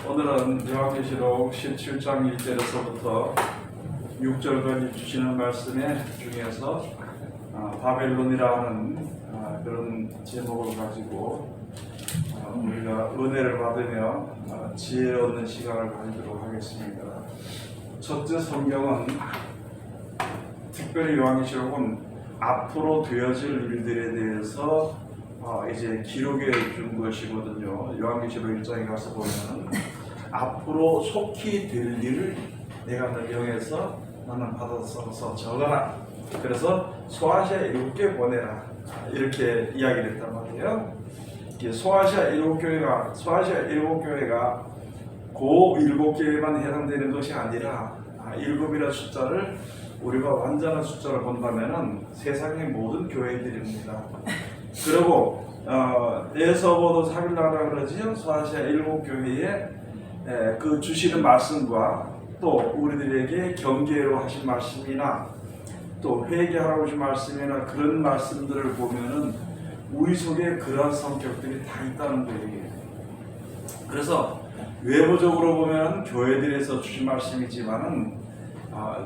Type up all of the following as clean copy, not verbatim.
오늘은 요한계시록 17장 1절에서부터 6절까지 주시는 말씀의 중에서 바벨론이라는 그런 제목을 가지고 우리가 은혜를 받으며 지혜 얻는 시간을 가지도록 하겠습니다. 첫째 성경은 특별히 요한계시록은 앞으로 되어질 일들에 대해서 이제 기록해 준 것이거든요. 요한계시록 1장에 가서 보면 앞으로 속히 될 일을 내가 너 명해서 나는 받아서 적어라. 그래서 소아시아 7개 보내라. 이렇게 이야기를 했단 말이에요. 소아시아 7교회가 그 7개에만 해당되는 것이 아니라 7이라는 숫자를 우리가 완전한 숫자를 본다면은 세상의 모든 교회들입니다. 그리고 에서보도 사빌라라 그러지요. 소아시아 7교회에 그 주시는 말씀과 또 우리들에게 경계로 하신 말씀이나 또 회개하라고 하신 말씀이나 그런 말씀들을 보면은 우리 속에 그러한 성격들이 다 있다는 거예요. 그래서 외부적으로 보면 교회들에서 주신 말씀이지만은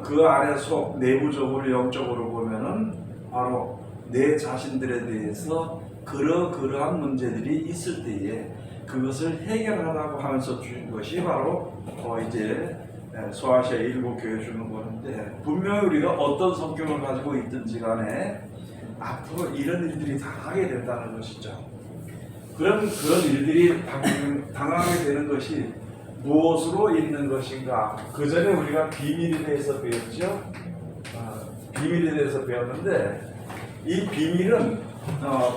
그 안에 속 내부적으로 영적으로 보면은 바로 내 자신들에 대해서 그러한 문제들이 있을 때에 그것을 해결하라고 하면서 주신 것이 바로 이제 소아시아 7교회 주는 건데, 분명히 우리가 어떤 성격을 가지고 있든지 간에 앞으로 이런 일들이 당하게 된다는 것이죠. 그런 일들이 당하게 되는 것이 무엇으로 있는 것인가? 그 전에 우리가 비밀에 대해서 배웠죠. 비밀에 대해서 배웠는데 이 비밀은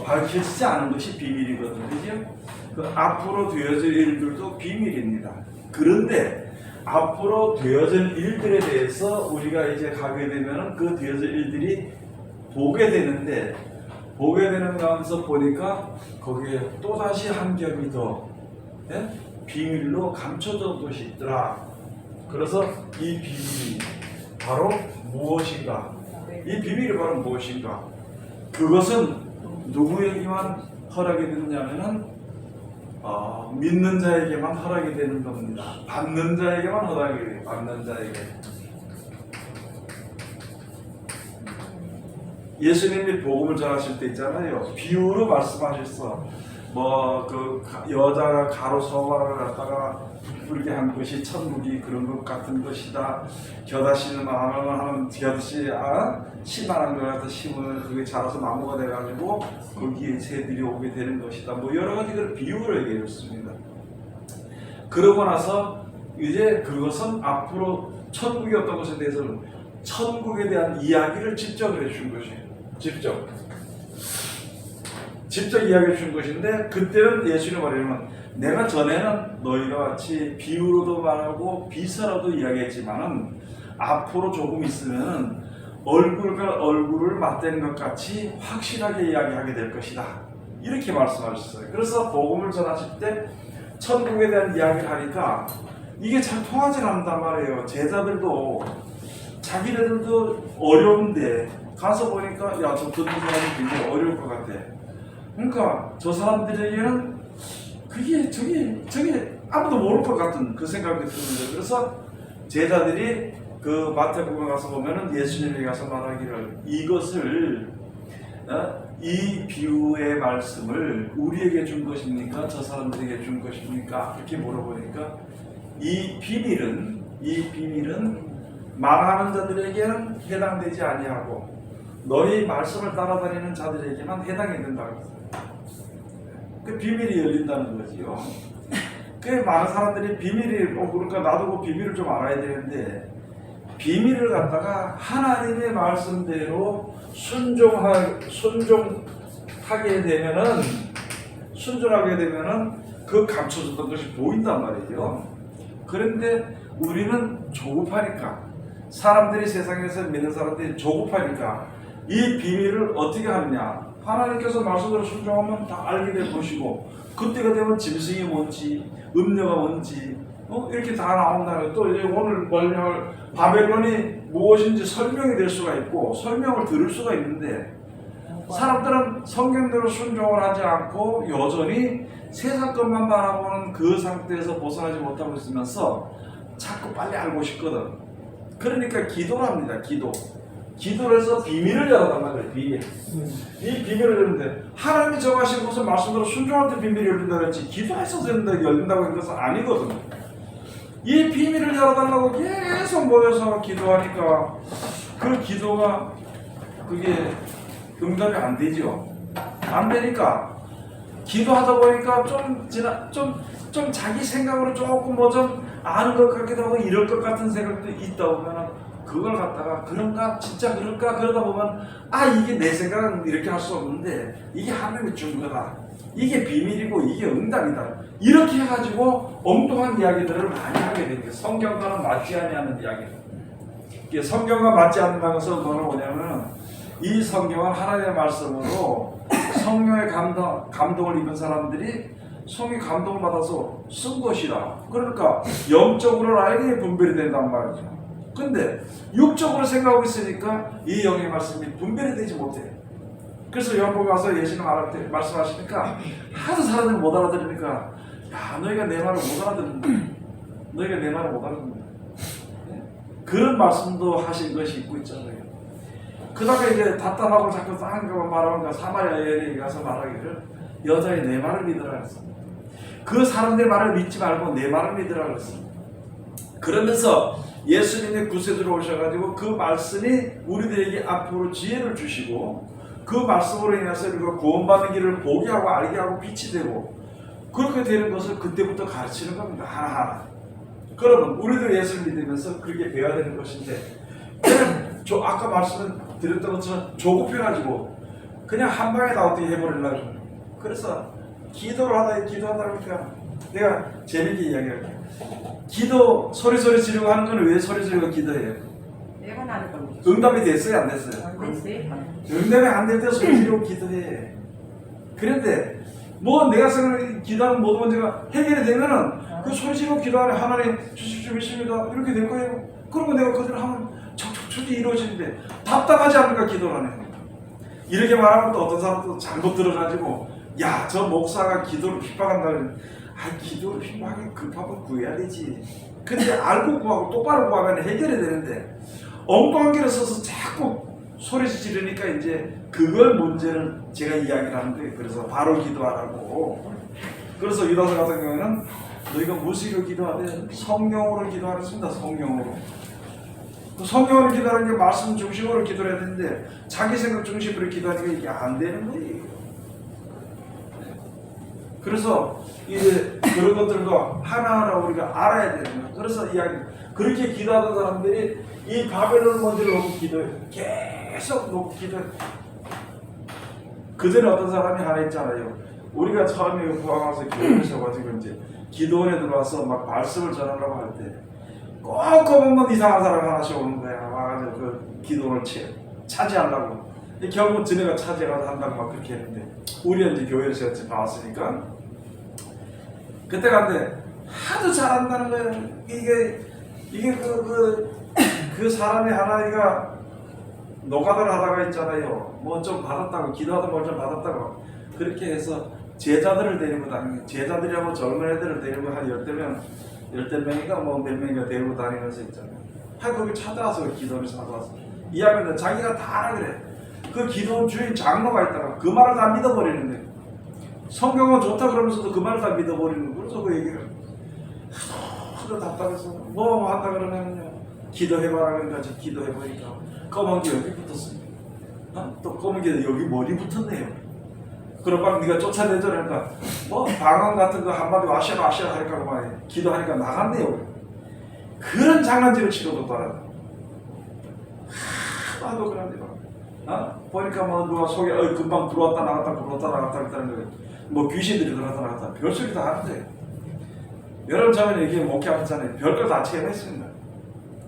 밝혀지지 않은 것이 비밀이거든요. 그죠? 그 앞으로 되어질 일들도 비밀입니다. 그런데 앞으로 되어질 일들에 대해서 우리가 이제 가게 되면 그 되어질 일들이 보게 되는데, 보게 되는 가운데서 보니까 거기에 또다시 한 겹이 더 비밀로 감춰진 것이 있더라. 그래서 이 비밀이 바로 무엇인가? 이 비밀이 바로 무엇인가? 그것은 누구에게만 허락이 되느냐면은 믿는 자에게만 허락이 되는 겁니다. 받는 자에게만 허락이 돼요. 받는 자에게. 예수님이 복음을 전하실 때 있잖아요. 비유로 말씀하셨어. 그 여자가 가로 서가를 갖다가 부풀게 한 것이 천국이 그런 것 같은 것이다. 겨다시는 마음을 하는 겨다시 씨만한 것 같아 심으면 그게 자라서 나무가 돼가지고 거기에 새들이 오게 되는 것이다. 뭐 여러 가지 그런 비유를 얘기했습니다. 그러고 나서 이제 그것은 앞으로 천국이 어떤 것에 대해서는 천국에 대한 이야기를 직접 해준 것이에요. 직접 이야기해 준 것인데, 그때는 예수님 말하면 내가 전에는 너희가 같이 비유로도 말하고 비서로도 이야기했지만은 앞으로 조금 있으면 얼굴과 얼굴을 맞대는 것 같이 확실하게 이야기하게 될 것이다. 이렇게 말씀하셨어요. 그래서 복음을 전하실 때 천국에 대한 이야기를 하니까 이게 잘 통하지 않는단 말이에요. 제자들도 자기네들도 어려운데 가서 보니까 저 듣는 사람이 굉장히 어려울 것 같아. 그러니까 저 사람들에게는 저게 아무도 모를 것 같은 그 생각이 드는데, 그래서 제자들이 그 마태복음에 가서 보면은 예수님이 가서 말하기를 이것을 이 비유의 말씀을 우리에게 준 것입니까? 저 사람들에게 준 것입니까? 이렇게 물어보니까 이 비밀은 말하는 자들에게는 해당되지 아니하고 너희 말씀을 따라다니는 자들에게만 해당이 된다고 했어요. 그 비밀이 열린다는 거지요. 꽤 많은 사람들이 그러니까 나도 그 비밀을 좀 알아야 되는데, 비밀을 갖다가 하나님의 말씀대로 순종하게 되면은 그 감춰졌던 것이 보인단 말이죠. 그런데 우리는 조급하니까, 사람들이 세상에서 믿는 사람들이 조급하니까 이 비밀을 어떻게 하느냐? 하나님께서 말씀대로 순종하면 다 알게 될 것이고, 그때가 되면 짐승이 뭔지, 음료가 뭔지, 이렇게 다 나온다는. 또 이제 오늘 설명할 바벨론이 무엇인지 설명이 될 수가 있고, 설명을 들을 수가 있는데, 사람들은 성경대로 순종을 하지 않고 여전히 세상 것만 바라보는 그 상태에서 벗어나지 못하고 있으면서 자꾸 빨리 알고 싶거든. 그러니까 기도를 합니다. 기도를 해서 비밀을 열어달라 그래. 비밀. 이 비밀을 열는데 하나님이 정하신 무슨 말씀대로 순종할 때 비밀이 열린다 그랬지 기도해서 열린다고 한 것은 아니거든. 이 비밀을 열어달라고 계속 모여서 기도하니까 그 기도가 그게 응답이 안 되죠. 안 되니까 기도하다 보니까 좀 자기 생각으로 조금 뭐 좀 아는 것 같기도 하고 이럴 것 같은 생각도 있다 보면은 그걸 갖다가 그런가 진짜 그럴까 그러다 보면 아 이게 내 생각은 이렇게 할 수 없는데 이게 하나님이 준 거다. 이게 비밀이고 이게 응답이다. 이렇게 해가지고 엉뚱한 이야기들을 많이 하게 되는 거예요. 성경과는 맞지 않는 이야기. 성경과 맞지 않는 것은 뭐냐면 이 성경은 하나님의 말씀으로 성령의 감동을 입은 사람들이 성의 감동을 받아서 쓴 것이라. 그러니까 영적으로 아예 분별이 된단 말이죠. 근데 육적으로 생각하고 있으니까 이 영의 말씀이 분별이 되지 못해. 그래서 요한복음 가서 예수님 말씀하시니까 하도 사람들이 못 알아들으니까 야 너희가 내 말을 못 알아듣는다. 너희가 내 말을 못 알아듣는다. 그런 말씀도 하신 것이 있고 있잖아요. 그다가 이제 답답하고 자꾸 딴 거 말하니까 사마리아 여인에게 가서 말하기를 여자의 내 말을 믿으라 했어. 그 사람들 말을 믿지 말고 내 말을 믿으라 그랬어. 그러면서 예수님이 구세주로 오셔가지고 그 말씀이 우리들에게 앞으로 지혜를 주시고 그 말씀으로 인해서 우리가 구원받는 길을 보게 하고 알게 하고 빛이 되고 그렇게 되는 것을 그때부터 가르치는 겁니다. 하나하나. 그러면 우리도 예수를 믿으면서 그렇게 배워야 되는 것인데 그냥 아까 말씀을 드렸던 것처럼 조급해가지고 그냥 한 방에 다 어떻게 해버리려고. 그래서 기도를 하다 보니까 내가 재밌게 이야기할게. 기도 소리 지르고 하는 건 왜 소리 지르고 기도해요? 내가 나는 건 응답이 됐어요? 안 됐어요? 안 됐어요. 응답이 안 될 때 소리 지르고 기도해. 그런데 뭐 내가 생각하는 기도하는 모든 문제가 해결이 되면은 그 소리 지르고 기도하는 하나님 주십시오 믿습니다 이렇게 될 거예요. 그러고 내가 그대로 하면 척척척 이루어지는데 답답하지 않을까 기도를 하네. 이렇게 말하면 또 어떤 사람도 잘못 들어가지고 야 저 목사가 기도를 핍박한다 그러면 아 기도를 핍박하기 급하면 구해야 되지. 근데 알고 구하고 똑바로 구하면 해결이 되는데 엉뚱한 길을 써서 자꾸 소리 지르니까 이제 그걸 문제를 제가 이야기를 하는데 그래서 바로 기도하라고. 그래서 유다서 같은 경우에는 너희가 무엇으로 기도하되 성령으로 기도하랬습니다. 성령으로. 성령으로 기도하는 게 말씀 중심으로 기도를 해야 되는데 자기 생각 중심으로 기도하니까 이게 안 되는 거예요. 그래서 이제 그런 것들도 하나하나 우리가 알아야 되는 거예요. 그래서 이야기 그렇게 기도하던 사람들이 이 바벨론 문제를 놓고 기도해. 계속 놓고 기도해. 그전에 어떤 사람이 하나 있잖아요. 우리가 처음에 포항 와서 교회를 서가지고 이제 기도원에 들어와서 막 말씀을 전하려고 할 때 꼭 보면 이상한 사람 하나씩 오는 거야. 와가지고 그 기도를 차지하려고. 결국 지네가 차지하고 한다고 막 그렇게 했는데 우리는 이제 교회를 세웠지 나왔으니까 그때 갔는데 하도 잘한다는 거예요. 이게 그 사람이 하나가 노가다를 하다가 있잖아요. 뭐 좀 받았다고 기도하다 뭘 좀 받았다고 그렇게 해서 제자들을 데리고 다니는 제자들이라고 젊은 애들을 데리고 한 열댓 명인가 뭐 몇 명인가 데리고 다니면서 있잖아요. 거기 찾아와서 기도를 찾아와서 이야기는 자기가 다 알아 그래. 그 기도 주인 장로가 있다가 그 말을 다 믿어버리는데 성경은 좋다 그러면서도 그 말을 다 믿어버리는 거예요. 그래서 그 얘기를 하도 답답해서 뭐 한다 그러면요 기도해봐라 그러니까 기도해보니까 검은 게 여기 붙었어요. 또 검은 게 여기 머리 붙었네요. 그럼 막 네가 쫓아내줘 그러니까 뭐 방언 같은 거 한마디 와샤 하니까 막 기도하니까 나간대요. 그런 장난질을 치러도 따라 나도 그런데 보니까 뭐 누가 속에 금방 들어왔다 나갔다 했다는 거예요. 뭐 귀신들이 들어왔다 나갔다 별소리 다 하는데 여러분 저는 이게 목회하잖아요. 별걸 다 체험했습니다.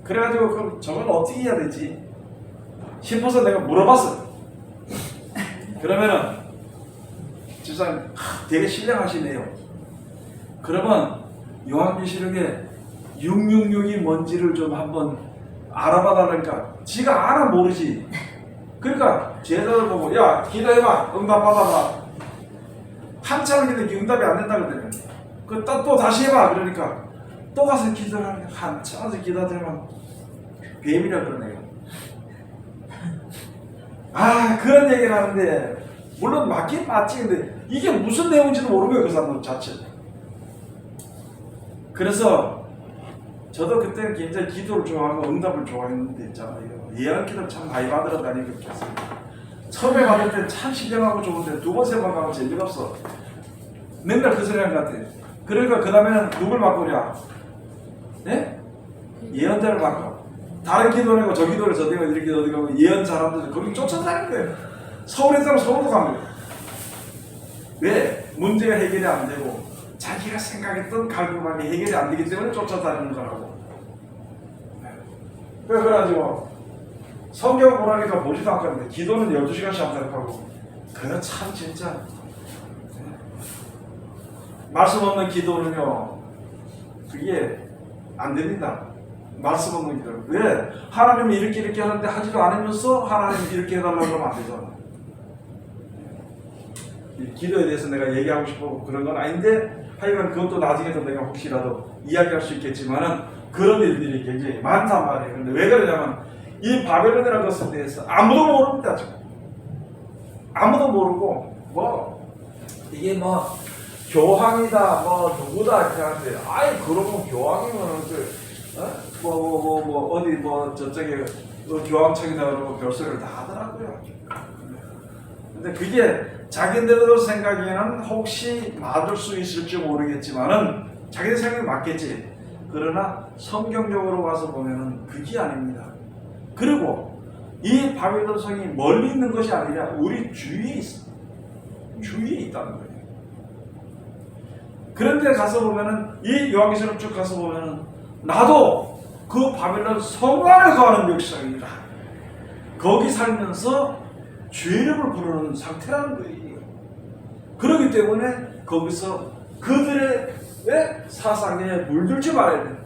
그래가지고 그럼 저건 어떻게 해야 되지 싶어서 내가 물어봤어. 그러면은 집사님 되게 신령하시네요. 그러면 요한계시록에 666이 뭔지를 좀 한번 알아봐달라니까 지가 알아 모르지. 그러니까 제자들 보고 야 기도해봐 응답받아봐 한참 기도했는데 응답이 안 된다 그러더니 또 다시 해봐 그러니까 또 가서 기도를 하는 한참 가서 기도하더니만 뱀이라 그러네요. 그런 얘기를 하는데 물론 맞긴 맞지. 근데 이게 무슨 내용인지도 모르는 거예요 그 사람 자체. 그래서 저도 그때는 굉장히 기도를 좋아하고 응답을 좋아했는데 있잖아요. 예언 기도를 참 많이 받으러 다니고 그랬습니다. 처음에 받을 때 참 신령하고 좋은데 두 번, 세 번 가면 재미가 없어. 맨날 그 소리 하는 것 같아. 그러니까 그 다음에는 누굴 바꾸랴? 예? 예언자를 바꿔. 다른 기도를 하고 저 기도를 저 기도를 이렇게 어디 가고 예언 사람들 거기 쫓아다니는 거예요. 서울에 사람 서울로 가면 돼요. 왜? 문제가 해결이 안 되고 자기가 생각했던 갈급함이 해결이 안 되기 때문에 쫓아다니는 거라고. 그래가지고 성경 보라니까 보지도 않겠는데 기도는 12시간씩 한다고 하고 그거 참 진짜 말씀 없는 기도는요 그게 안 됩니다. 말씀 없는 기도. 왜? 하나님이 이렇게 하는데 하지도 않으면서 하나님이 이렇게 해달라고 하면 안 되잖아. 이 기도에 대해서 내가 얘기하고 싶고 그런 건 아닌데 하여간 그것도 나중에도 내가 혹시라도 이야기할 수 있겠지만은 그런 일들이 굉장히 많단 말이에요. 근데 왜 그러냐면 이 바벨론이라는 것에 대해서 아무도 모릅니다. 지금. 아무도 모르고 뭐 이게 뭐 교황이다 뭐 누구다 이렇게 하는데 그러면 교황이면 어디 뭐 저쪽에 교황청이다 그러고 별소리를 다 하더라고요. 근데 그게 자기들도 생각에는 혹시 맞을 수 있을지 모르겠지만은 자기들 생각이 맞겠지. 그러나 성경적으로 와서 보면은 그게 아닙니다. 그리고 이 바벨론 성이 멀리 있는 것이 아니라 우리 주위에 있어. 주위에 있다는 거예요. 그런데 가서 보면은 이 요한계시록 쭉 가서 보면은 나도 그 바벨론 성 안에 거하는 백성이라 거기 살면서 죄 이름을 부르는 상태라는 거예요. 그렇기 때문에 거기서 그들의 사상에 물들지 말아야 돼.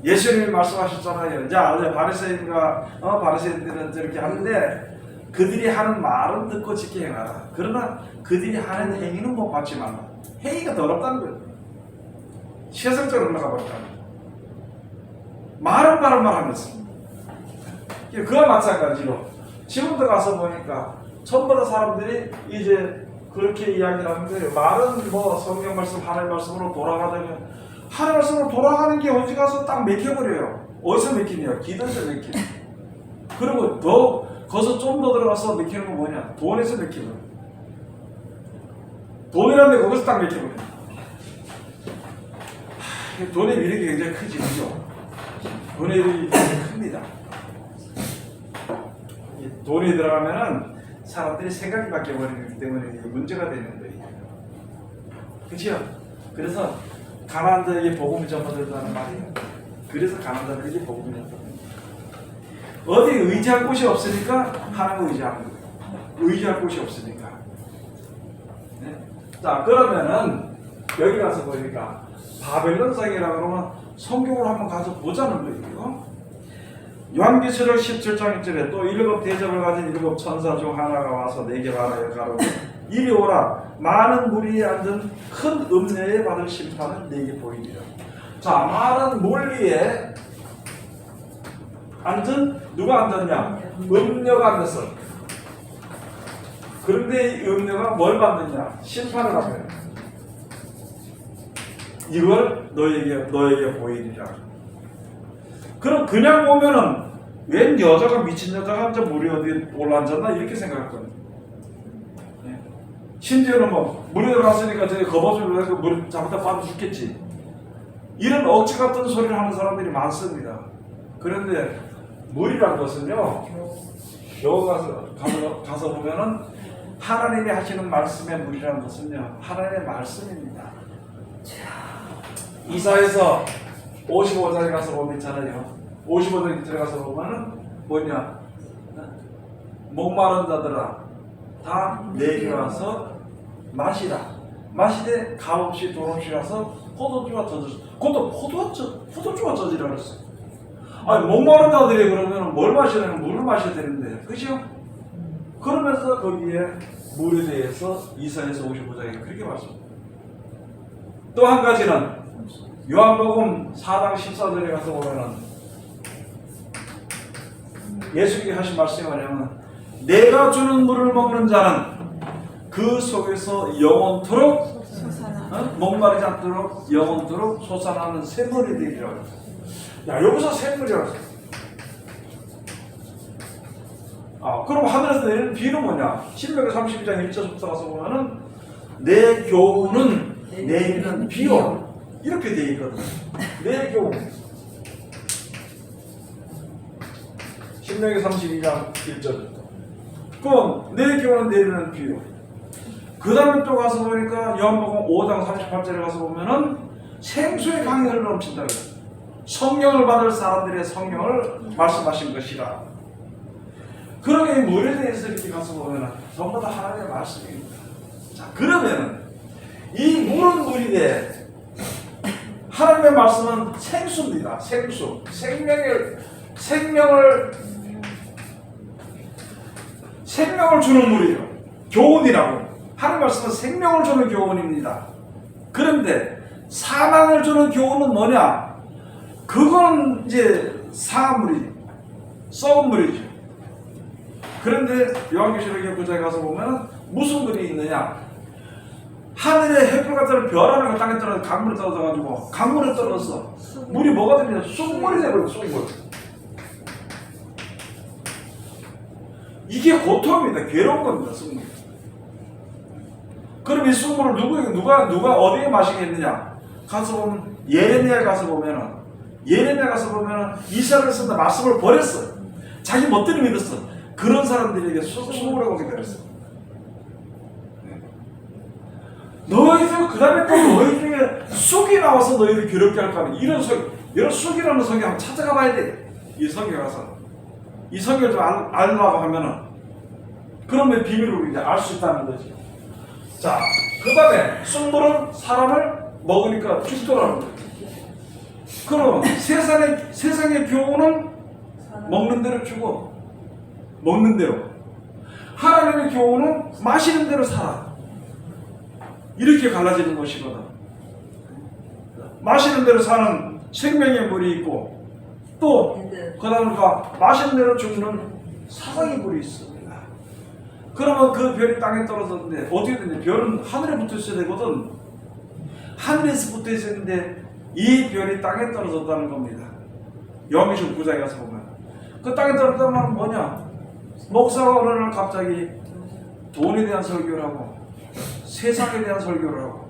예수님이 말씀하셨잖아요. 자, 바리새인들은 저렇게 하는데 그들이 하는 말은 듣고 지켜 행하라. 그러나 그들이 하는 행위는 못 받지 말라. 행위가 더럽다는 거예요. 세상적으로 올라가버렸다는 거예요. 말은 하면서 그와 마찬가지로 지금도 가서 보니까 전부 다 사람들이 이제 그렇게 이야기를 하는 거예요. 말은 뭐 성경 말씀, 하나님 말씀으로 돌아가다면 하나님 말씀으로 돌아가는 게 어디 가서 딱 맥혀버려요. 어디서 맥히냐? 기도에서 맥혀. 그리고 거기서 좀 더 들어가서 맥히는 건 뭐냐? 돈에서 맥히는 거예요. 돈이라는 데 거기서 딱 맥혀버려요. 돈의 위력이 굉장히 크지, 그죠? 돈의 위력이 굉장히 큽니다. 돈이 들어가면은 사람들이 생각이 바뀌어버리기 때문에 문제가 되는 거예요. 그렇죠? 그래서 가난한 자에게 복음을 전파된다는 말이에요. 그래서 가난한 자에게 복음을 전파된다. 어디 의지할 곳이 없으니까 하나님을 의지하는 거예요. 의지할 곳이 없으니까. 네? 자, 그러면은 여기 가서 보니까 바벨론 성이라고 그러면 성경으로 한번 가서 보자는 거예요. 요한계시록 17장 1절에 또 7 대접을 가진 7 천사 중 하나가 와서 내게 말하여 가로되 이리 오라. 많은 무리에 앉은 큰 음녀에 받을 심판은 내게 보이리라. 자, 많은 무리에 앉은 누가 앉았냐? 음녀가 앉았어. 그런데 이 음녀가 뭘 받느냐? 심판을 하고요. 이걸 너에게 보이리라. 그럼 그냥 보면은 웬 여자가 미친 여자가 앉아 물이 어디 올라앉았나 이렇게 생각했거든요. 네. 심지어는 뭐 물에 들어갔으니까 저기 거버줄로 해서 물 잘못하면 빠져 죽겠지. 이런 억지 같은 소리를 하는 사람들이 많습니다. 그런데 물이란 것은요, 가서 보면은 하나님이 하시는 말씀의 물이라는 것은요, 하나님의 말씀입니다. 이사에서 55장에 가서 보면 있잖아요. 55장에 들어가서 보면은 뭐냐? 목마른 자들아 다 내게 와서 마시라. 마시되 값없이 돈 없이 가서 포도주가 젖었어. 그것도 포도주가 젖으라 그랬어요. 아니 목마른 자들이 그러면 뭘 마셔야 되는 물을 마셔야 되는데, 그죠? 그러면서 거기에 물에 대해서 이사야서 55장에 그렇게 말씀합니다. 또 한 가지는 요한복음 4장 14절에 가서 보면은 예수님이 하신 말씀이 뭐냐면 내가 주는 물을 먹는 자는 그 속에서 영원토록 목마르지 않도록 영원토록 솟아나는 샘물이 되리라고 했어요. 야, 여기서 샘물이라고 했어요. 그럼 하늘에서 내리는 비는 뭐냐? 신명기 32장 1절부터 가서 보면은 내 교훈은 내리는 비요. 이렇게 되어 있거든. 내 교훈. 신명기 32장 1절부터. 그럼 내 교훈은 내리는 비요. 그 다음에 또 가서 보니까 요한복음 5장 38절에 가서 보면은 생수의 강이 흘러 넘친다. 성령을 받을 사람들의 성령을 말씀하신 것이라. 그러면 이 물에 대해서 이렇게 가서 보면은 전부 다 하나님의 말씀입니다. 자, 그러면은 이 물은 물인데 하나님의 말씀은 생수입니다. 생수. 생명을 주는 물이에요. 교훈이라고. 하나님 말씀은 생명을 주는 교훈입니다. 그런데 사망을 주는 교훈은 뭐냐? 그건 이제 사물이죠. 썩은 물이죠. 그런데 요한계시록 9장에 가서 보면 무슨 글이 있느냐? 하늘에 햇불 같은 별 하나가 땅에 떨어져 강물에 떨어져가지고 강물에 떨어졌어. 물이 뭐가 되냐? 쑥물이 되버려. 쑥물. 이게 고통입니다. 괴로운 겁니다. 쑥물. 그럼 이 쑥물을 누가 어디에 마시겠느냐? 가서 보면 예레미야 가서 보면은 이스라엘 쓴다 말씀을 버렸어. 자기 멋대로 믿었어. 그런 사람들에게 쑥물을 오게 되었어. 너희들 그 다음에 또 너희 중에 쑥이 나와서 너희를 괴롭게 할까 하면 이런 쑥이라는 성경 한번 찾아가 봐야 돼. 이 성경 가서 이 성경을 좀 알라고 하면은 그러면 비밀을 이제 알 수 있다는 거지. 자, 그 다음에 쑥물은 사람을 먹으니까 죽더라는 거지. 그럼 세상의 교훈은 먹는 대로 죽어. 먹는 대로. 하나님의 교훈은 마시는 대로 살아. 이렇게 갈라지는 것이거든. 마시는 대로 사는 생명의 물이 있고 또 그 다음에 마시는 대로 죽는 사망의 물이 있습니다. 그러면 그 별이 땅에 떨어졌는데 어떻게 되냐? 별은 하늘에 붙어 있어야 되거든. 하늘에서 붙어 있었는데 이 별이 땅에 떨어졌다는 겁니다. 요한계시록 9장에 가서 보면 그 땅에 떨어졌다는 말은 뭐냐? 목사가 어느 날 갑자기 돈에 대한 설교를 하고 세상에 대한 설교를 하고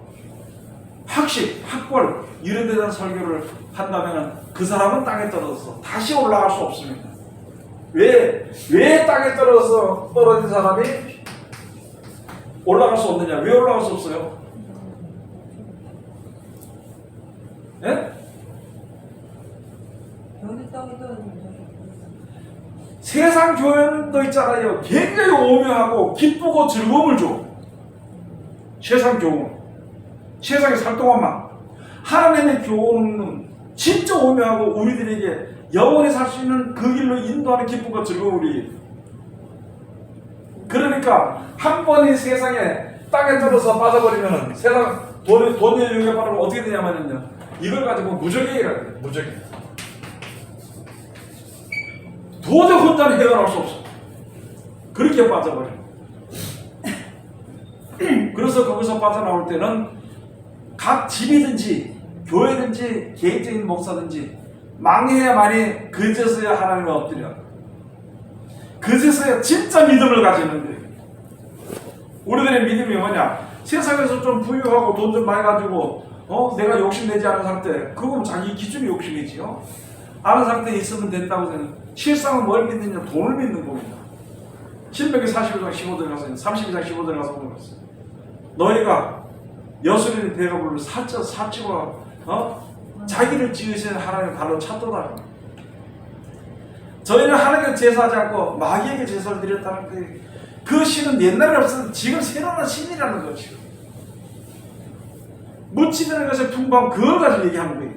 학식, 학벌 이런 데 대한 설교를 한다면 그 사람은 땅에 떨어져서 다시 올라갈 수 없습니다. 왜 땅에 떨어진 사람이 올라갈 수 없느냐? 왜 올라갈 수 없어요? 예? 세상 교회도 있잖아요. 굉장히 오묘하고 기쁘고 즐거움을 줘. 세상 교훈. 세상에 살 동안만. 하나님의 교훈은 진짜 오묘하고 우리들에게 영원히 살 수 있는 그 길로 인도하는 기쁨과 즐거움이. 그러니까 한 번이 세상에 땅에 떨어져 빠져버리면 세상 돈의 영향을 받으면 어떻게 되냐면요. 이걸 가지고 무적행위가 돼요. 무적행. 도저히 혼자는 헤어나올 수 없어. 그렇게 빠져버려. 그래서 거기서 빠져나올 때는 각 집이든지 교회든지 개인적인 목사든지 망해야만이 그제서야 하나님을 엎드려. 그제서야 진짜 믿음을 가지는 거예요. 우리들의 믿음이 뭐냐? 세상에서 좀 부유하고 돈 좀 많이 가지고 내가 욕심내지 않은 상태, 그건 자기 기준이 욕심이지요. 아는 상태에 있으면 된다고 생각해요. 실상은 뭘 믿느냐? 돈을 믿는 겁니다. 신명기 45장 15절에 가서 32장 15절에 가서 보는 것은 너희가 여수리는 배가 부르면 사치고 자기를 지으신 하나님의 발로 찾도다. 저희는 하나님께 제사하지 않고 마귀에게 제사를 드렸다는 그 신은 옛날에 없었는데 지금 새로운 신이라는 거죠. 물질이라는 것의 풍부함, 그걸 가지고 얘기하는 거예요.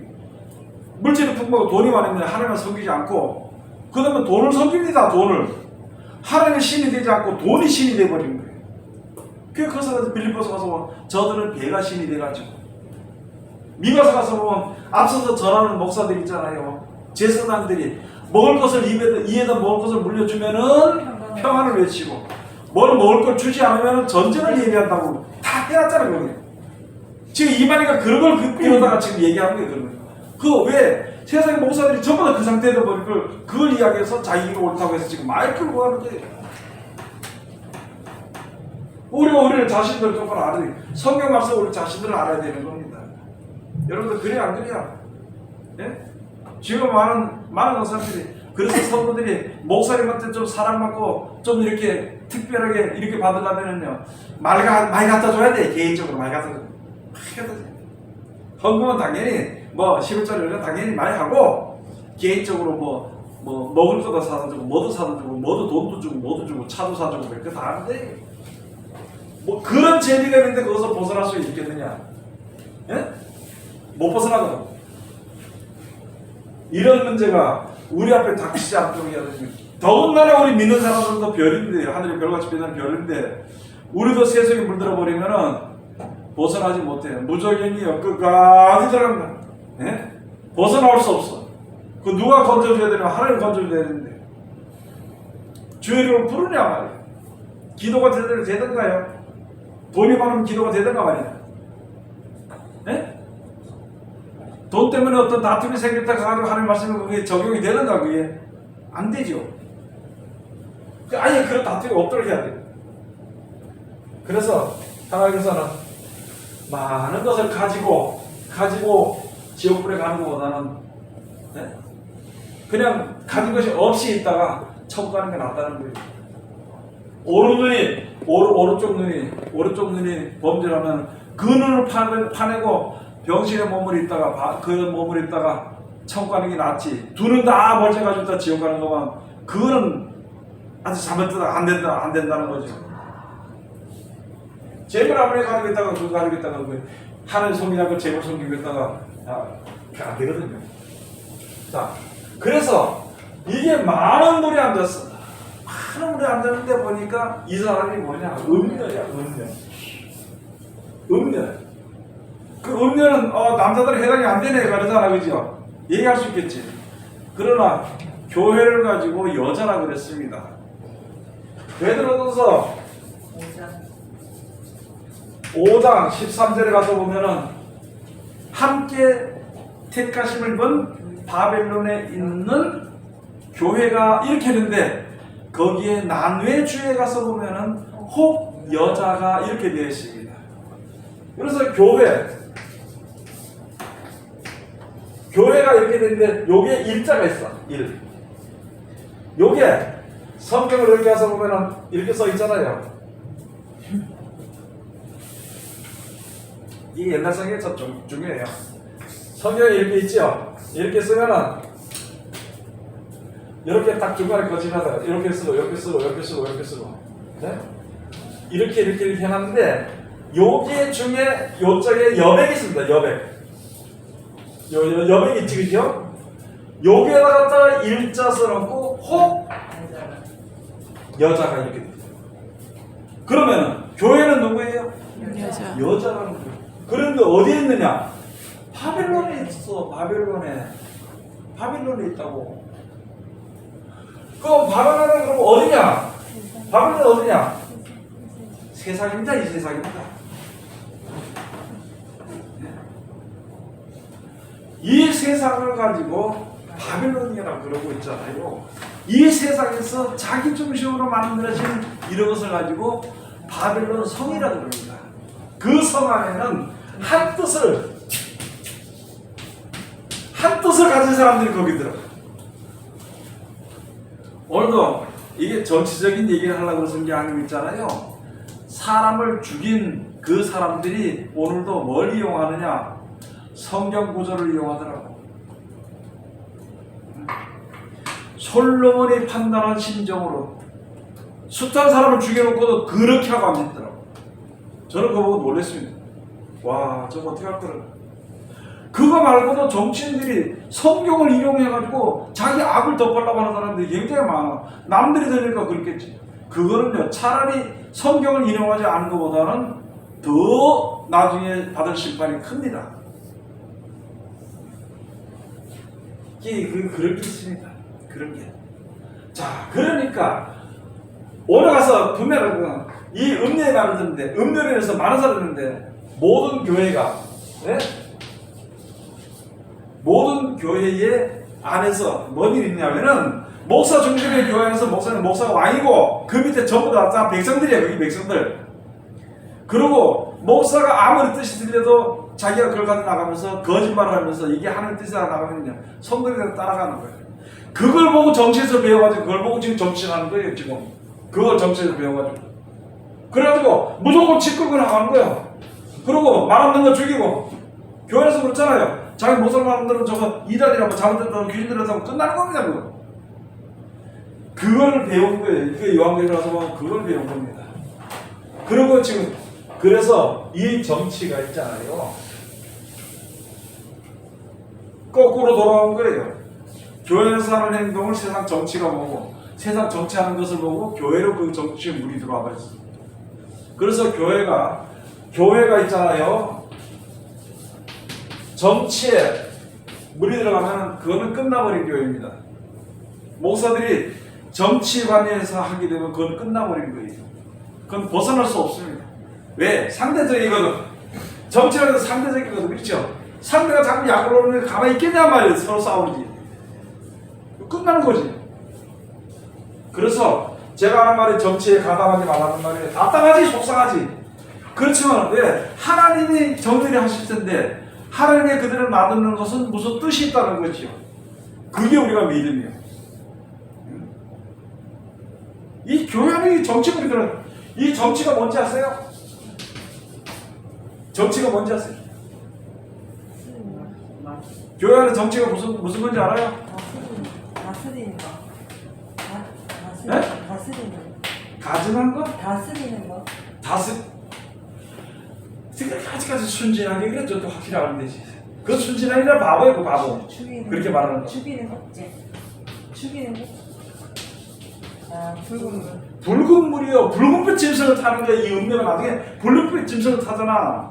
물질의 풍부하고 돈이 많으면 하나님을 섬기지 않고 그 다음에 돈을 섬깁니다. 하나님의 신이 되지 않고 돈이 신이 돼버린 거예요. 그래서 빌립보서 가서 보면 저들은 배가 신이 돼가지고, 미가서 가서 보면 앞서서 전하는 목사들 있잖아요. 제사장들이 먹을 것을 이에다 먹을 것을 물려주면은 평안을 외치고, 뭘 먹을 걸 주지 않으면 전쟁을 예비한다고 다 해놨잖아요. 그게. 지금 이만희가 그런 걸 이러다가 지금 얘기하는 거예요. 그러면 그거 왜 세상의 목사들이 전부 다 그 상태에 버린 걸 그걸 이야기해서 자기가 옳다고 해서 지금 마이크를 하는데, 우리가 우리를 자신들 조금 알아야 돼. 성경 말씀 우리 자신들을 알아야 되는 겁니다. 여러분들 그래 안 그래요? 예? 지금 많은 사람들이, 그래서 성도들이 목사님한테 좀 사랑받고 좀 이렇게 특별하게 이렇게 받으려면요, 많이 갖다 줘야 돼. 개인적으로 많이 갖다 줘. 헌금은 당연히 뭐 10원짜리는 당연히 많이 하고, 개인적으로 뭐 먹을 거도 사다 주고 뭐도 사다 주고 뭐도 돈도 주고 뭐도 주고 차도 사주고 그렇게 다 하는데, 뭐 그런 재미가 있는데 거기서 벗어날 수 있겠느냐? 예? 못 벗어나거든. 이런 문제가 우리 앞에 닥치지 않도록 해야 됩니다. 더군다나 우리 믿는 사람들도 별인데, 하늘이 별같이 빛나는 별인데, 우리도 세속에 물들어 버리면은 벗어나지 못해요. 무적행이요 끝까지 들어갑니다. 예? 벗어나올 수 없어. 그 누가 건져줘야 되냐? 하나님 건져줘야 되는데, 주의 이름을 부르냐 말이야. 기도가 되든가요? 돈이 많으면 기도가 되든가 말이야. 예? 돈 때문에 어떤 다툼이 생겼다 가지고 하나님 말씀이 그게 적용이 되는가? 그게 안 되죠. 아니 그런 다툼이 없도록 해야 돼. 그래서 하나님께서는 많은 것을 가지고 지옥불에 가는 것보다는, 네? 그냥 가진 것이 없이 있다가 천국 가는 게 낫다는 거예요. 오른쪽 눈이 범죄라면 그 눈을 파내고 병신의 몸을 입다가 그 몸을 입다가 천국 가는 게 낫지. 두 눈 다 멀쩡해가지고 다 지옥 가는 거만, 그거는 아주 잘못되다 안 된다는 거죠. 재물 아무리 가지고 있다가 그거 가지고 있다가 하늘 섬기냐고 재물 섬기고 있다가 그게 안 되거든요. 자, 그래서 이게 많은 물이 앉았어. 많은 물이 앉았는데 보니까 이 사람이 뭐냐? 음녀야, 음녀. 그 음녀는 남자들은 해당이 안 되네 그러잖아, 그죠? 얘기할 수 있겠지. 그러나 교회를 가지고 여자라 그랬습니다. 베드로전서 5장 13절에 가서 보면은 함께 택하심을 본 바벨론에 있는 교회가 이렇게 했는데, 거기에 난외주에 가서 보면은 혹 여자가 이렇게 되어 있습니다. 그래서 교회가 이렇게 되는데 요게 일자가 있어. 요게 성경을 이렇게 가서 보면은 이렇게 써 있잖아요. 이게 옛날 성경이 참 중요해요. 성경에 이렇게 있죠. 이렇게 쓰면은 이렇게 딱 중간에 거짓하다가 이렇게 쓰고 이렇게 쓰고 이렇게 쓰고 이렇게 쓰고, 네? 이렇게 해놨는데, 여기 중에 요쪽에 여백이 있습니다. 여백이 있지, 그죠? 여기에다 갖다가 일자 써놓고 혹 여자가 이렇게 돼요. 그러면 교회는 누구예요? 여자라는 거예요. 그런데 어디에 있느냐? 바벨론에 있어. 바벨론에 있다고. 그럼 바벨론은 그럼 어디냐? 바벨론 어디냐? 세상입니다. 이 세상입니다. 이 세상을 가지고 바벨론이라고 그러고 있잖아요. 이 세상에서 자기 중심으로 만들어진 이런 것을 가지고 바벨론 성이라고 그럽니다. 그 성 안에는 한 뜻을 가진 사람들이 거기 들어가. 오늘도 이게 정치적인 얘기를 하려고 그러는 게 아니고 있잖아요. 사람을 죽인 그 사람들이 오늘도 뭘 이용하느냐? 성경 구절을 이용하더라고. 솔로몬이 판단한 심정으로 숱한 사람을 죽여놓고도 그렇게 하고 앉아있더라고. 저는 그거 보고 놀랐습니다. 와, 저거 어떻게 할 거를. 그거 말고도 정치인들이 성경을 이용해가지고 자기 악을 덮으려고 하는 사람들이 굉장히 많아. 남들이 들으니까 그렇겠지. 그거는요, 차라리 성경을 인용하지 않은 것보다는 더 나중에 받을 심판이 큽니다. 그런 게 있습니다. 그런 게. 자, 그러니까 오늘 가서 분명히 이 음료의 말을 듣는데, 음료를 해서 많은 사람을 듣는데, 모든 교회가, 네? 모든 교회의 안에서 뭔 일이 있냐면은, 목사 중심의 교회 안에서 목사가 왕이고, 그 밑에 전부 다 백성들이에요, 여기 백성들. 그리고 목사가 아무리 뜻이 들려도 자기가 그걸 가지고 나가면서 거짓말을 하면서 이게 하나님 뜻이라 나가면요, 성도들이 따라가는 거예요. 그걸 보고 정치에서 배워가지고 그걸 보고 지금 정치하는 거예요. 지금 그걸 정치에서 배워가지고 그래가지고 무조건 치 끌고 나가는 거예요. 그리고 말 없는 거 죽이고. 교회에서 그렇잖아요. 자기 못살 사람들은 저거 이단이라고 잘못했다고 귀신들한테 끝나는 겁니다. 그걸 배운 거예요. 그 요한계시록에서 보면 그걸 배운 겁니다. 그리고 지금 그래서 이 정치가 있잖아요, 거꾸로 돌아온 거예요. 교회에서 하는 행동을 세상 정치가 보고, 세상 정치하는 것을 보고 교회로 그 정치에 물이 들어와 버렸어요. 그래서 교회가 있잖아요, 정치에 물이 들어가면 그거는 끝나버린 교회입니다. 목사들이 정치 관여해서 하게 되면 그건 끝나버린 거예요. 그건 벗어날 수 없습니다. 왜? 상대적이거든. 정치라는 건 상대적이거든. 그렇죠? 상대가 자꾸 약을 오르면 가만히 있겠냐 말이에요. 서로 싸우지. 끝나는 거지. 그래서 제가 하는 말이 정치에 가담하지 말라는 말이에요. 답답하지, 속상하지. 그렇지만 왜? 하나님이 정리를 하실 텐데, 하나님의 그들을 만드는 것은 무슨 뜻이 있다는 거죠. 그게 우리가 믿음이에요. 이 교회 안에 정치꾼들은, 이 정치가 뭔지 아세요? 정치가 뭔지 아세요? 교회 안에 정치가 무슨 건지 알아요? 다스리는 거. 네? 다스리는 거. 가증한 거? 다스리는 거. 아직까지 순진하게 그래, 저도 확실히 알면 되지. 그 순진하기라 바보예요, 그 바보. 그렇게 말하는 거. 죽이는 거. 죽이는 거. 아, 붉은 물. 붉은 물이요. 붉은빛 짐승을 타는 게 이 음료가 나중에 붉은빛 짐승을 타잖아.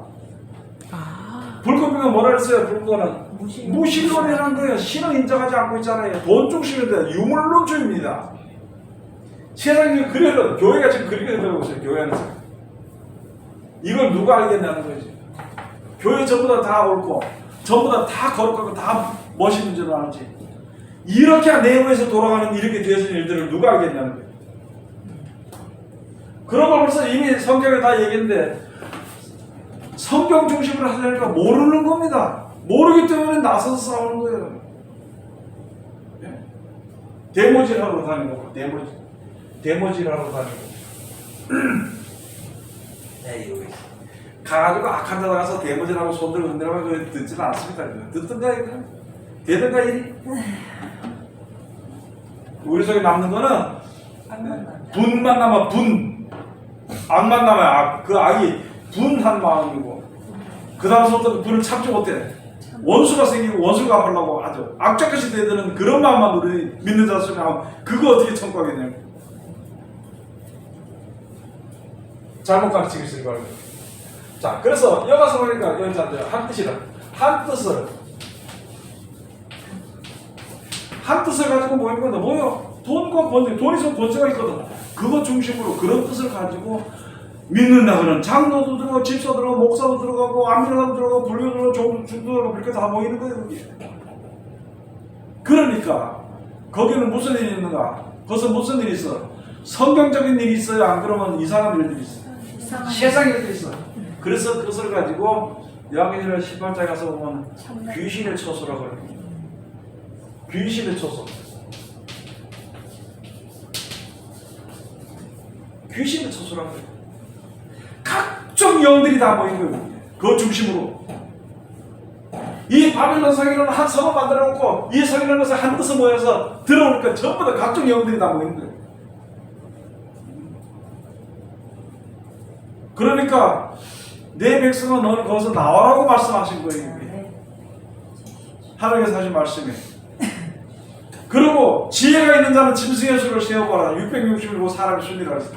붉은빛은 뭐라 그랬어요? 붉은 거는 무신론이라는 거예요. 신을 인정하지 않고 있잖아요. 돈 중심인데 유물론주의입니다. 세상이 그래요. 교회가 지금 그렇게 되고 있어요. 교회 안에서. 이걸 누가 알겠냐는 거지. 교회 전부 다 옳고, 전부 다 거룩하고 다 멋있는 줄 아는지. 이렇게 내부에서 돌아가는 이렇게 되어진 일들을 누가 알겠냐는 거예요. 그런 걸 벌써 이미 성경에 다 얘기했는데, 성경 중심으로 하려니까 모르는 겁니다. 모르기 때문에 나서서 싸우는 거예요. 데모질하러 다니는 거고, 데모질하러 다니고. 에이, 가가지고 악한 데 나가서 데모질하고 손들 흔들어가고 듣지는 않습니다. 듣든가 이거 되든가 일이. 우리 속에 남는 거는 분만 남아. 악만 남아요. 그 악이 분한 마음이고, 그 다음부터 분을 참지 못해. 원수가 생기고 원수가 갚으려고 아주 악착같이 되드는 그런 마음만 우리 믿는 자들이 하면 그거 어떻게 청구하겠냐고. 잘못 가르치고 있을 거예요. 자, 그래서 여가서 보니까 여기 한 뜻이라, 한 뜻을 가지고 모이는 건데, 뭐요? 돈과 번영, 돈이 있으면 번제가 있거든. 그것 중심으로 그런 뜻을 가지고 믿는다 그러면 장로도 들어가고, 집사도 들어가고, 목사도 들어가고, 안민사도 들어가고, 불교 들어가고, 중도 들어가고, 그렇게 다 모이는 거예요, 거기. 그러니까 거기는 무슨 일이 있는가? 거기서 무슨 일이 있어? 성경적인 일이 있어요? 안 그러면 이상한 일들이 있어. 세상의 일들이 있어. 그래서 그것을 가지고 요한계시록 18장에 가서 보면 귀신의 처소라고 해요. 귀신의 처소. 귀신의 처소라고 해요. 각종 영들이 다 모인 거예요. 그 중심으로. 이 바빌론 성이라는 한 성을 만들어 놓고, 이 성이라는 것을 한 뜻을 모여서 들어오니까 전부 다 각종 영들이 다 모인 거예요. 그러니까 내 백성은 너는 거기서 나와라고 말씀하신 거예요. 하나님께서 하신 말씀이. 그리고 지혜가 있는 자는 짐승의 수를 세어보라. 667고 사람의 순리라 했어.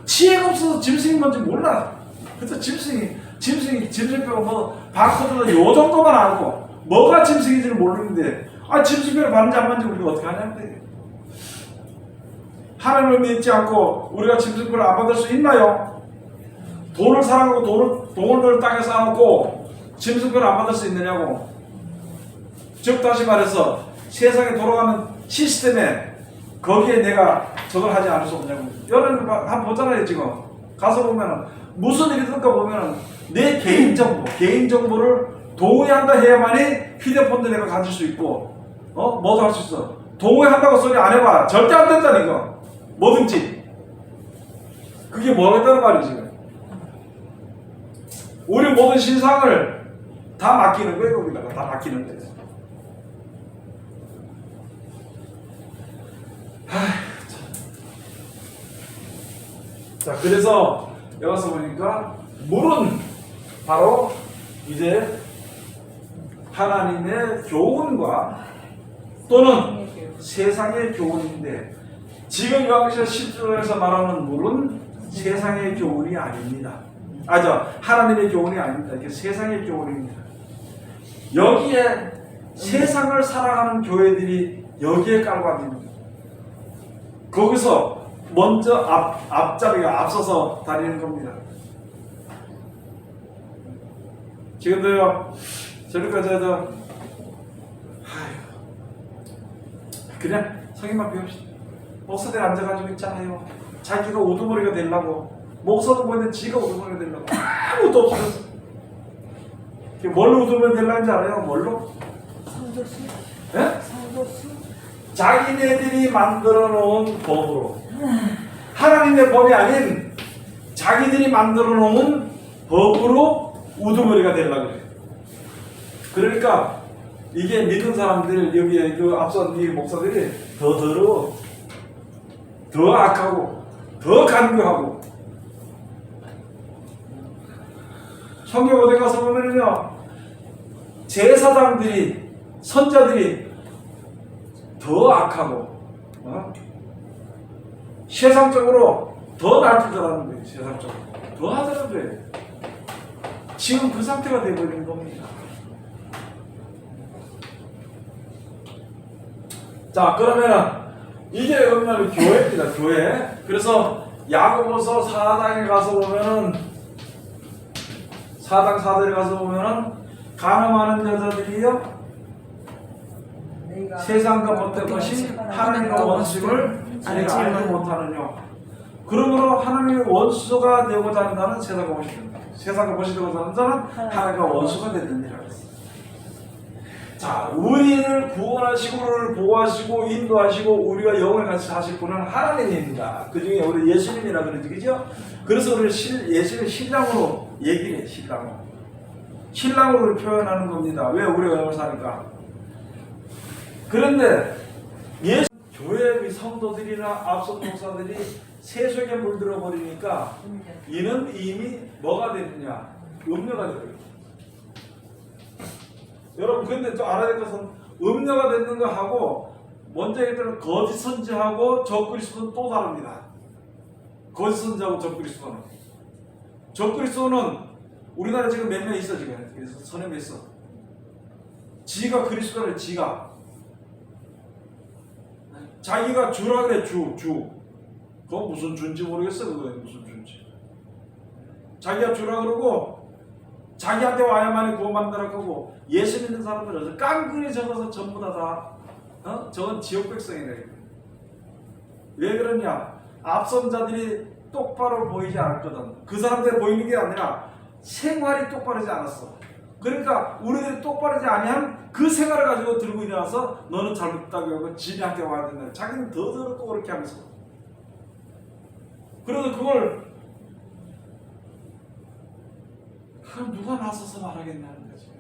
지혜가 없어서 짐승이 뭔지 몰라. 그래서 짐승 빼고 뭐 바코드도 요 정도만 알고 뭐가 짐승인지를 모르는데 짐승뼈를 봤는지 안 봤는지 우리가 어떻게 하냐는데. 하나님을 믿지 않고 우리가 짐승뼈를 안 받을 수 있나요? 돈을 사랑하고 돈을 땅에 쌓아놓고 짐승뼈를 안 받을 수 있느냐고. 즉 다시 말해서 세상에 돌아가는 시스템에 거기에 내가 저걸 하지 않을 수 없냐고. 여러분 한번 보잖아요. 지금 가서 보면은 무슨 일이 든가 보면은 내 개인정보를 동의한다 해야만이 휴대폰도 내가 가질 수 있고 뭐도 할 수 있어. 동의한다고 소리 안 해봐. 절대 안 된다니까. 뭐든지. 그게 뭐겠다는 말이지. 우리 모든 신상을 다 맡기는 거예요. 거기다가 다 맡기는 거예요. 자, 그래서 여기서 보니까 물은 바로 이제 하나님의 교훈과 또는 세상의 교훈인데, 지금 요한계시록 10절에서 말하는 물은 세상의 교훈이 아닙니다. 하나님의 교훈이 아닙니다. 이게 세상의 교훈입니다. 여기에 세상을 사랑하는 교회들이 여기에 깔아앉습니다. 거기서 먼저 앞자리가 앞서서 다니는 겁니다. 지금도요, 저렇게까지 해도 그냥 성인만 배웁시다. 목사들 앉아가지고 있잖아요. 자기가 우두머리가 되려고, 목사도 보이는데 지가 우두머리가 되려고 아무것도 없어졌어. 뭘로 우두머리 되려는지 알아요? 뭘로? 상도수? 예? 상도수? 자기네들이 만들어 놓은 법으로. 하나님의 법이 아닌 자기들이 만들어 놓은 법으로 우두머리가 되려고 그래요. 그러니까 이게 믿은 사람들, 여기에 그 앞선 이 목사들이 더 더러워, 더 악하고, 더 간교하고. 성경 어디 가서 보면요, 제사장들이, 선자들이 더 악하고, 세상적으로 더 날뛰더라는 거예요. 세상적으로 더 하더라는 거예요. 지금 그 상태가 되어버린 겁니다. 자, 그러면은 이게 그러면 교회입니다. 교회. 그래서 야고보서 4장에 가서 보면은 4장 4절에 가서 보면은 가늠하는 여자들이요, 세상과 못된 것이 하나님과 원수를 알지 못하느냐. 그러므로 하나님의 원수가 되고자 한다는 세상과 못이 된다. 세상과 못이 되고자 하는 자는 하나님과 원수가 되느니라. 자, 우리를 구원하시고 우리를 보호하시고 인도하시고 우리가 영원히 같이 하실 분은 하나님입니다. 그 중에 우리 예수님이라 그러지, 그죠? 그래서 우리 예수를 신랑으로 얘기를 해. 신랑으로 표현하는 겁니다. 왜? 우리가 영원히 사니까. 그런데 예수 교회 성도들이나 앞선 목사들이 세속에 물들어 버리니까 이는 이미 뭐가 되느냐? 음녀가 되어요. 여러분, 근데 또 알아야 될 것은 음녀가 되는 거 하고 먼저 얘기했던 거짓 선지하고 적그리스도는 또 다릅니다. 거짓 선지하고 적그리스도는, 적그리스도는 우리나라에 지금 몇 명 있어. 지금 그래서 서너 명 있어. 지가 그리스도를, 지가 자기가 주라 그래. 주 그거 무슨 주인지 모르겠어. 그거 무슨 주인지. 자기가 주라 그러고 자기한테 와야만이 구원받는다고 하고, 예수 믿는 사람들은 깡그리 적어서 전부 다 저건 지옥 백성이래. 왜 그러냐? 앞선 자들이 똑바로 보이지 않았거든. 그 사람들이 보이는 게 아니라 생활이 똑바르지 않았어. 그러니까 우리들이 똑바르지 아니한 그 생활을 가지고 들고 일어나서 너는 잘못했다고 하고 지네한테 와야 된다. 자기는 더 더럽고 그렇게 하면서. 그래서 그걸 누가 나서서 말하겠냐는 거죠.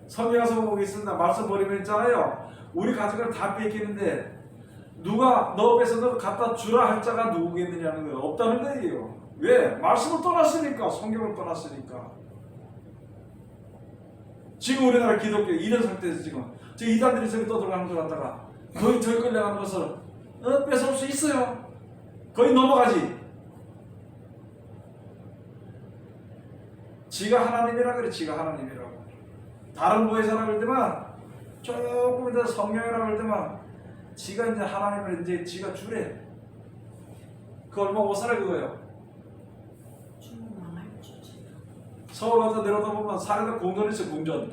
성경 가서 보겠습니다. 말씀 버리면 있잖아요. 우리 가족을 다 뺏기는데 누가 너 뺏어 너 갖다 주라 할 자가 누구겠느냐는 거예요. 없다는 거예요. 왜? 말씀을 떠났으니까. 성경을 떠났으니까. 지금 우리나라 기독교 이런 상태에서 지금 저 이단들이 저기 떠들어가는 걸 갖다가 거의 저기 끌려가는 것을 뺏어올 수 있어요. 거의 넘어가지. 지가 하나님이라 그래. 지가 하나님이라고. 다른 보혜사라 그럴 때만 조금 더 성령이라 그럴 때만 지가 이제 하나님을 이제 지가 주래. 그 얼마 못 살아 그거예요. 서울 가서 내려다 보면 산에다 궁전 있어요. 궁전.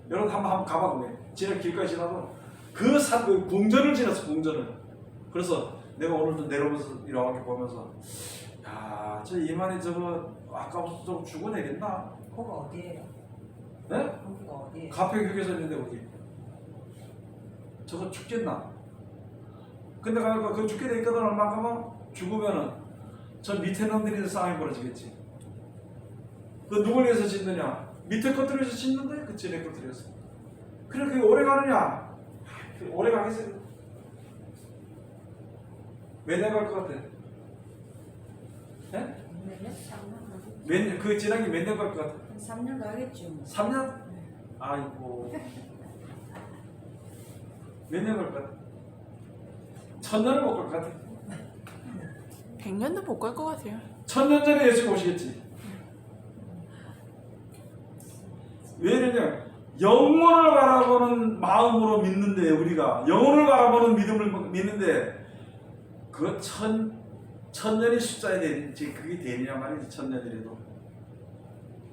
여러분 한번 가봐 그래. 지나 길까지 지나도 그 궁전을 지났어. 궁전을. 그래서 내가 오늘도 내려오면서 이렇게 보면서 야, 저 이만희 저거 아까부터 좀 죽어내겠나? 거기 어디예요? 네? 거기가 어디예요? 가평 휴게소 있는데 어디? 저거 죽겠나? 근데 가니까 그 죽게 돼 있거든. 얼마큼은 죽으면은 저 밑에 놈들이 싸움이 벌어지겠지. 그 누굴 위해서 짓느냐? 밑에 것들을 위해서 짓는데 그 지네 것들이었어. 그래 그게 오래 가느냐? 오래 가겠어요. 몇 년 갈 것 같아? 예? 그 지나기 몇 년 갈 것 같아? 3년 가겠죠. 3년? 아이고. 몇 년 갈 것 같아? 1000년을 못 갈 것 같아. 100년도 못 갈 것 같아요. 1000년 전에 예수가 오시겠지. 왜 이러냐? 영혼을 바라보는 마음으로 믿는데 우리가 영혼을 바라보는 믿음을 믿는데 그 천년이 숫자에 되는지 그게 되느냐 말이지. 천년이라도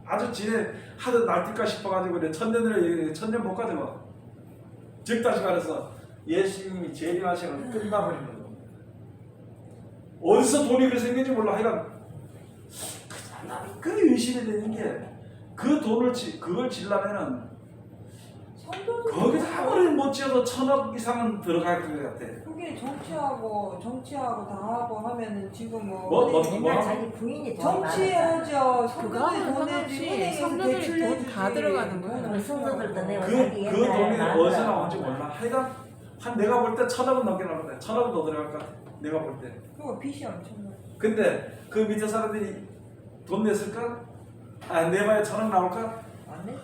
아주 지네 하도 날뛸까 싶어가지고 그래. 천년 못 가지고 즉 다시 말해서 예수님이 재림하시는 끝나버리는 거예요. 어디서 돈이 그렇게 생긴지 몰라. 하여간 나는 그 의심이 되는 게 그 돈을 그걸 질라면은 거기다 아무리 못 지어도 1000억 이상은 들어갈 것 같아. 그게 정치하고 다 하고 하면은 지금 뭐? 맨날 자기 부인이 돈이 정치하죠. 그거는 성도들 상관없이 돈에 성도들이 돈다 들어가는 거야. 많아. 성도들도 내가 그 자기 돈이 옛날에 어디서 나온지 몰라. 하여간 한 내가 볼 때 1000억은 넘게 나올 거야. 1000억은 더 들어갈 것 같아. 내가 볼 때. 그거 빚이 엄청나. 근데 그 밑에 사람들이 돈 냈을까? 내 말에 1000억 나올까? 안 내지.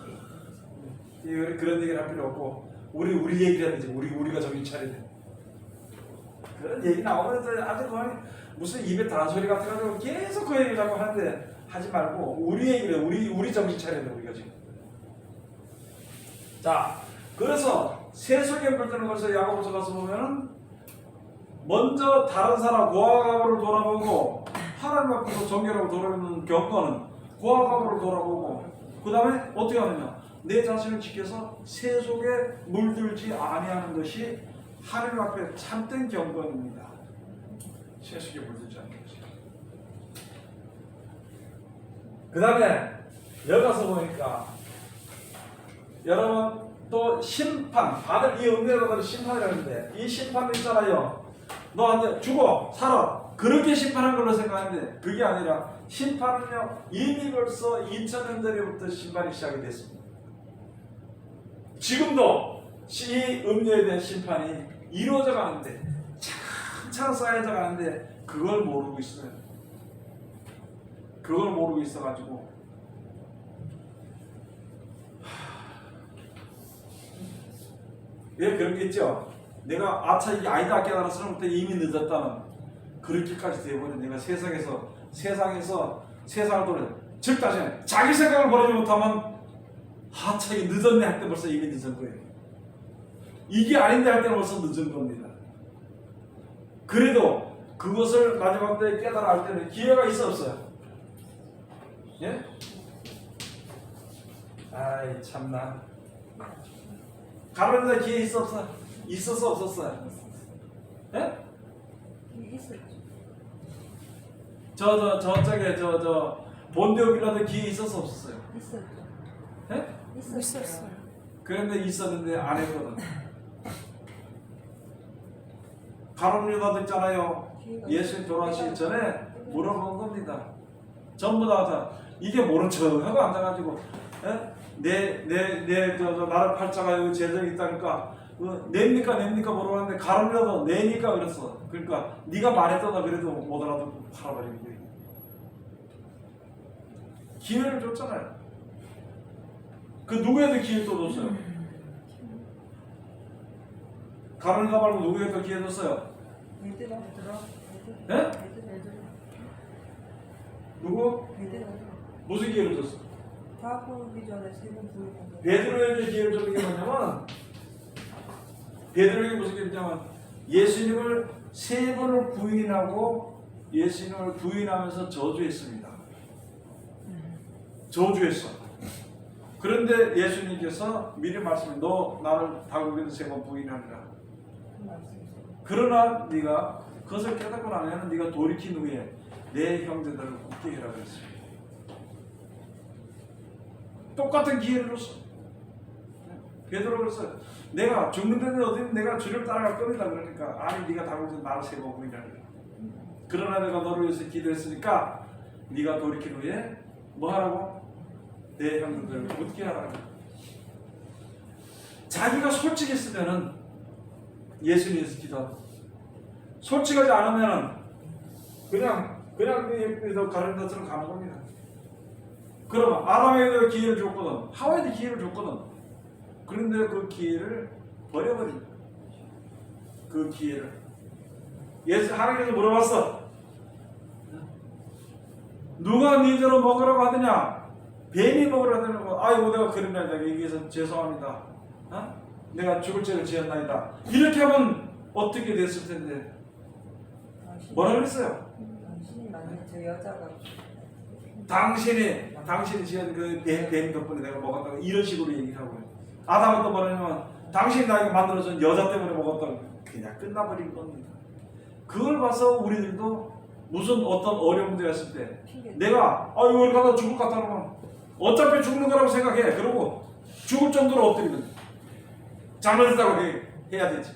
그런 얘기를 할 필요 없고 우리 얘기를 해야지. 우리가 정신 차려야 돼. 그런 얘기 나오면 아주 그만 무슨 입에 단소리 같아가지고 계속 그 얘기를 자꾸 하는데 하지 말고 우리 얘기를 우리 정신 차려야 돼. 우리가 지금. 자, 그래서 세속에 물드는 것을 야고보서 가서 보면은 먼저 다른 사람 고아가부를 돌아보고 하나님 앞에서 정결하고 돌아오는 경건은 고아가부를 돌아보고 그 다음에 어떻게 하느냐? 내 자신을 지켜서 세속에 물들지 아니하는 것이 하나님 앞에 참된 경건입니다. 세속에 물들지 않는 것이. 그 다음에 여기 가서 보니까 여러분 또 심판, 다들 이 은혜로 받은 심판이라고 하는데 이 심판 있잖아요. 너한테 죽어, 살아. 그렇게 심판한 걸로 생각하는데 그게 아니라 심판은요 이미 벌써 2000년 전부터 심판이 시작이 됐습니다. 지금도 이 음료에 대한 심판이 이루어져 가는데 차근차근 쌓여져 가는데 그걸 모르고 있어요. 그걸 모르고 있어가지고 왜 그런 게 있죠? 내가 아차 이게 아니다 깨달았으면 이미 늦었다는 그렇게까지 되어버린 내가 세상에서 세상을 돌려 즉 다시 자기 생각을 버리지 못하면 하차 이게 늦었네 할 때 벌써 이미 늦은 거예요. 이게 아닌데 할 때는 벌써 늦은 겁니다. 그래도 그것을 마지막 때 깨달아 할 때는 기회가 있어 없어요? 예? 아이 참나. 가로는데 기회 있어 없어? 있었어 없었어요? 예? 있었죠. 저쪽에 본대오 빌라도 기회 있었어 없었어요? 있었죠. 예? 있었어요. 그런데 있었는데 안 했거든. 가론 유다도 있잖아요. 예수님 돌아가시기 전에 물어본 겁니다. 전부 다 이게 모른 척하고 앉아가지고 나를 팔자가 재정이 있다니까 냅니까 물어봤는데 가론 유다도 내니까 그랬어. 그러니까 네가 말했더라 그래도 못 알아듣고 팔아버리는 거예요. 기회를 줬잖아요. 그 누구에도 기회 또 줬어요? 가론가 말고 누구에도 기회 줬어요? 얘들아. 예? 누구? 얘들아. 무슨 기회를 줬어? 다 부르기 전에 세번 부르고. 베드로에게 기회를 주는 게 뭐냐면 베드로에게 무슨 기회냐면 예수님을 세 번을 부인하고 예수님을 부인하면서 저주했습니다. 저주했어. 그런데 예수님께서 미리 말씀해 너 나를 다국에서 세 번 부인하리라. 그러나 네가 그것을 깨닫고 나면 네가 돌이킨 후에 내 형제들을 웃게 해라 그랬어요. 똑같은 기회를 줬어. 베드로 그랬어요. 내가 죽는 데는 어디든 내가 주를 따라갈 겁니다. 그러니까 아니 네가 다국에서 나를 세 번 부인하리라. 그러나 내가 너를 위해서 기도했으니까 네가 돌이킨 후에 뭐 하라고? 내 형제들을 웃게 하라고. 자기가 솔직했으면은 예수님께서 기도하고 솔직하지 않으면은 그냥 그 가는 것처럼 가는 겁니다. 그러면 아담에게도 기회를 줬거든, 하와에도 기회를 줬거든. 그런데 그 기회를 버려버린 그 기회를 하나님께서 물어봤어. 누가 네 죄로 먹으라고 하더냐? 뱀이 먹으라고 하더냐? 아이고 내가 그랬나이다. 여기에서 죄송합니다. 내가 죽을 죄를 지었나이다. 이렇게 하면 어떻게 됐을 텐데 뭐라 그랬어요? 당신이 만든 저 여자가 당신이 지은 그 뱀 덕분에 내가 먹었다고 이런 식으로 얘기를 하고 아담은 또 뭐냐면 당신이 나에게 만들어준 여자 때문에 먹었다고 그냥 끝나버린 겁니다. 그걸 봐서 우리들도 무슨 어떤 어려운 문제가 있을 때 내가 이걸 가다 죽을 것 같다 그러면 어차피 죽는 거라고 생각해. 그러고 죽을 정도로 엎드리면 잘못했다고 해야 되지.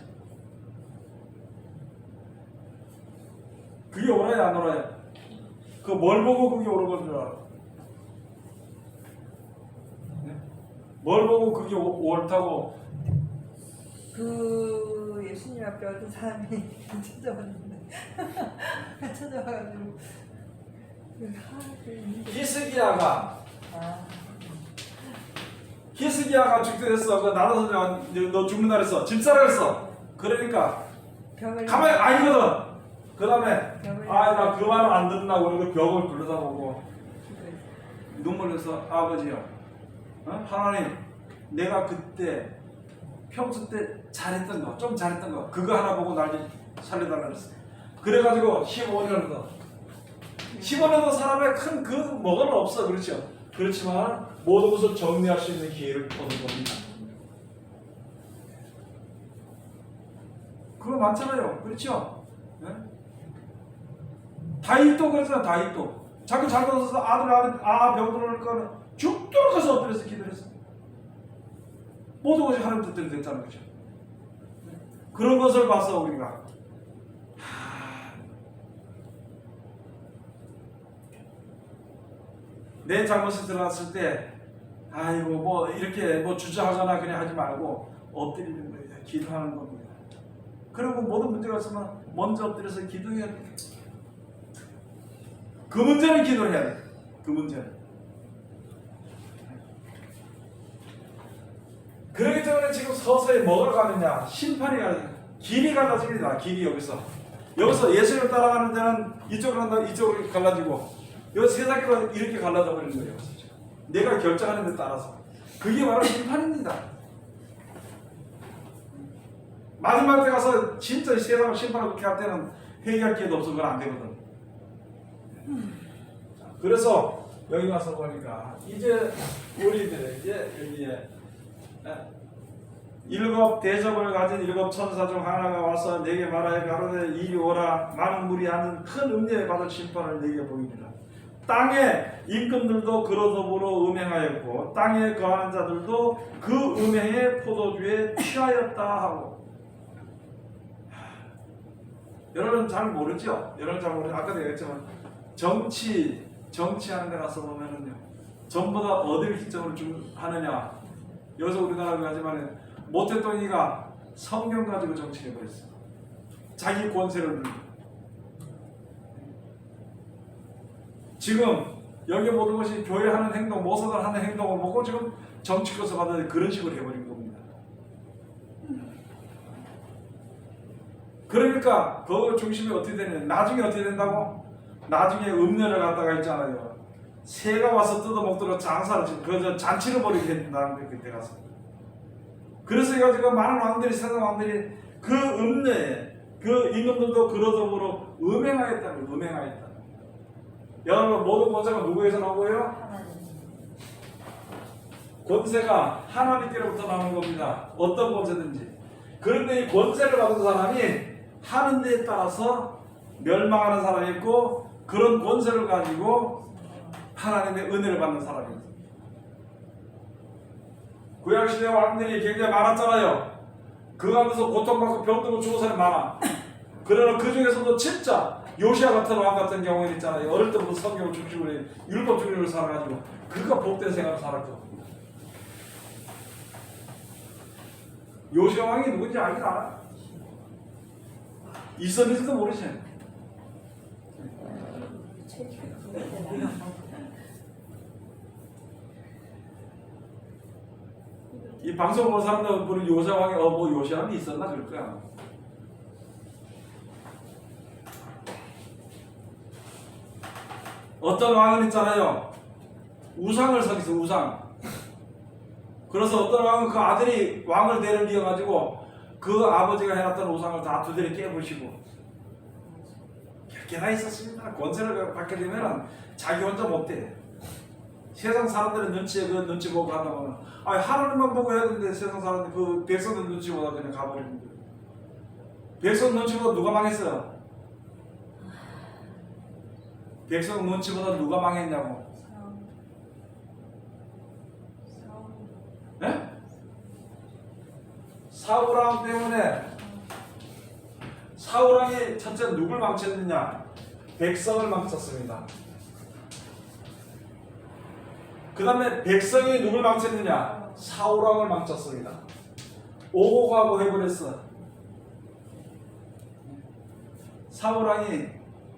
그게 옳아야 안 옳아야? 그 뭘 보고 그게 옳은 건 줄 알아? 네? 뭘 보고 그게 옳다고? 그 예수님 앞에 어떤 사람이 찾아왔는데 찾아와가지고 히스기야가 죽겠어. 그 나눠서 너 죽는다 그랬어. 집사라 그랬어. 그러니까 병을 가만히 아니거든. 그 다음에 병을 나 그 말을 안 듣는다고 그러고 벽을 둘러다보고 눈물 흘려서 아버지요, 하나님 내가 그때 평소 때 잘했던 거, 좀 잘했던 거 그거 하나 보고 날 좀 살려달라 그랬어. 그래가지고 15년을 더 15년도 사람의 큰 그 뭐가 없어. 그렇죠. 그렇지만 모든 것을 정리할 수 있는 기회를 얻은 겁니다. 그거 많잖아요. 그렇죠? 네? 다윗도 그랬잖아. 다윗도 자기 잘못해서 아들 병들어올 거는 죽도록 가서 엎드려서 기도했어. 모든 것이 하나님 뜻대로 됐다는 거죠. 그런 것을 봐서 우리가 내 잘못이 드러났을 때 아이고 뭐 이렇게 뭐 주저하거나 그냥 하지 말고 엎드리는 거예요. 기도하는 겁니다. 그리고 모든 문제가 있으면 먼저 엎드려서 기도해야 돼. 그 문제는 기도를 해야 돼. 그 문제는. 그렇기 때문에 지금 서서히 뭐가 가느냐? 심판이 가느냐? 길이 갈라집니다. 길이 여기서 예수를 따라가는 데는 이쪽으로 한다, 이쪽으로 갈라지고 여기 세상으로 이렇게 갈라져 버리는 거예요. 내가 결정하는 데 따라서. 그게 바로 심판입니다. 마지막 때 가서 진짜 세상을 심판을 그렇게 할 때는 회개할 기회도 없어. 그건 안 되거든. 그래서 여기 와서 보니까 이제 우리들에게 여기에 일곱 대접을 가진 일곱 천사 중 하나가 와서 내게 말하여 가로되 이리 오라. 많은 물이 앉은 큰 음녀에 받을 심판을 내게 보이리라. 땅의 임금들도 그러더불어 음행하였고 땅에 거하는 자들도 그 음행의 포도주에 취하였다 하고. 여러분 잘 모르죠? 여러분 잘 모르죠? 아까도 얘기했지만 정치하는 데 가서 보면은요, 전부 다 어디를 기점으로 하느냐. 여기서 우리나라가 하지만 모태똥이가 성경 가지고 정치해버렸어. 자기 권세를 누리고. 지금 여기 모든 것이 교회 하는 행동, 모사들 하는 행동을 보고 지금 정치권에서 받는 그런 식으로 해버린 겁니다. 그러니까 그 중심이 어떻게 되냐? 나중에 어떻게 된다고? 나중에 음료를 갖다가 있잖아요. 새가 와서 뜯어먹도록 장사를 그 잔치를 벌이게 된다는 게 그때 가서. 그래서 해가지고 많은 왕들이 세상 왕들이 그 음료에 그 임금들도 그러므로 음행하였다는 거예요. 음행하였다. 여러분 모든 권세가 누구에서 나오고요? 권세가 하나님께로부터 나오는 겁니다. 어떤 권세든지. 그런데 이 권세를 받은 사람이 하는 데에 따라서 멸망하는 사람이 있고 그런 권세를 가지고 하나님의 은혜를 받는 사람이 있어요. 구약시대 왕들이 굉장히 많았잖아요. 그 가운데서 고통받고 병들고 죽은 사람이 많아. 그러나 그 중에서도 진짜 요시아 같은 왕 같은 경우는 있잖아요. 어릴 때부터 성경을 중심으로 율법 주의를 살아가지고 그가 복된 생활을 살았죠. 요시아 왕이 누군지 알지 않아? 있었는지도 모르지. 이 방송 본 사람들 보는 요시아 왕이 뭐 요시아 왕이 있었나 그럴 거야. 어떤 왕은 있잖아요. 우상을 섬기서 우상. 그래서 어떤 왕은 그 아들이 왕을 대를 이어가지고 그 아버지가 해놨던 우상을 다 두드려 깨부시고 개나 있었습니다. 권세를 받게 되면 자기 혼자 못돼. 세상 사람들의 눈치에 그 눈치 보고 간다면 아니 하나님만 보고 해야 되는데 세상 사람들 그 백성들 눈치보다 그냥 가버리는 거예요. 백성 눈치보다 누가 망했어요? 백성 눈치보다 누가 망했냐고. 네? 사울왕 때문에 사울왕이 첫째 누굴 망쳤느냐? 백성을 망쳤습니다. 그 다음에 백성이 누굴 망쳤느냐? 사울왕을 망쳤습니다. 오고 가고 해버렸어. 사울왕이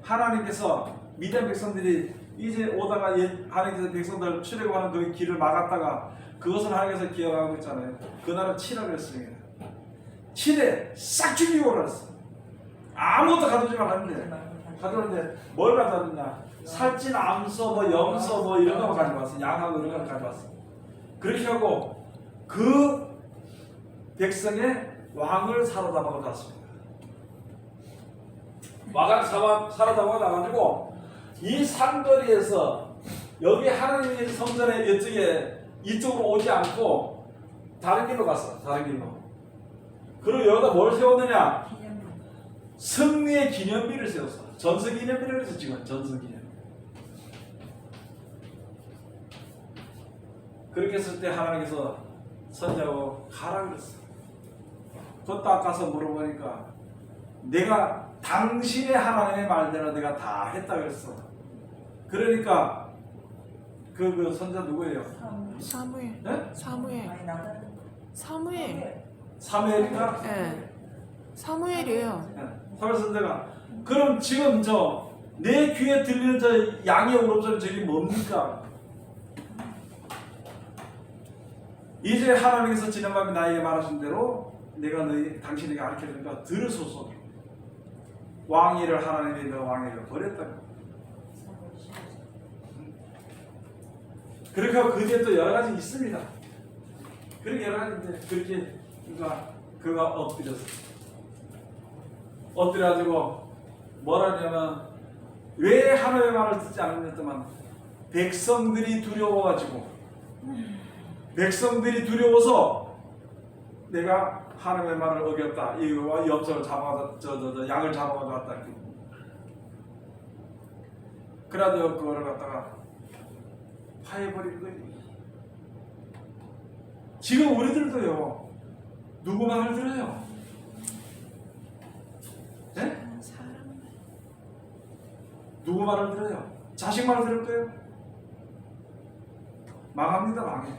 하나님께서 미디안 백성들이 이제 오다가 하나님께서 백성들 출애굽하는 그 길을 막았다가 그것을 하나님께서 기억하고 있잖아요. 그날은 칠하를 했습니다. 칠에 싹 죽이고 그랬어. 아무것도 가두지 말았는데 가두는데 뭘 가져왔느냐? 살찐 암소, 뭐 염소, 뭐 이런 거 가져왔어. 양하고 이런 거 가져왔어. 그렇게 하고 그 백성의 왕을 사로잡아 갔습니다. 왕을 사로잡아 나가지고 이 산거리에서 여기 하나님의 성전의 이쪽으로 오지 않고 다른 길로 갔어. 다른 길로. 그리고 여기다 뭘 세웠느냐? 승리의 기념비를 세웠어. 전승기념비를 해서 지금 전승기념비. 그렇게 했을 때 하나님께서 선지자고 가라 그랬어. 그것도 아까서 물어보니까 내가 당신의 하나님의 말대로 내가 다 했다 그랬어. 그러니까 그 선지자 누구예요? 사무엘. 네? 사무엘. 사무엘. 사무엘인가? 예. 사무엘이에요. 사무엘 선지자가 그럼 지금 내 귀에 들리는 저 양의 울음소리 저게 뭡니까? 이제 하나님께서 지난 밤에 나에게 말하신 대로 내가 당신에게 가르쳐주니까 들으소서. 왕위를 하나님이 너 왕위를 버렸다고. 그렇게 하고 그 뒤에 또 여러 가지 있습니다. 그렇게 여러 가지인데 그렇게 그가 엎드렸어. 엎드려가지고 뭐라냐면 왜 하나님의 말을 듣지 않았냐면 백성들이 두려워가지고 백성들이 두려워서 내가 하나님의 말을 어겼다. 이 염소를 양을 잡아갔다. 그래도 그거를 갖다가 파해버린 거예요. 지금 우리들도요. 누구 말을 들어요? 네? 누구 말을 들어요? 자식 말을 들을 거예요? 망합니다. 망해.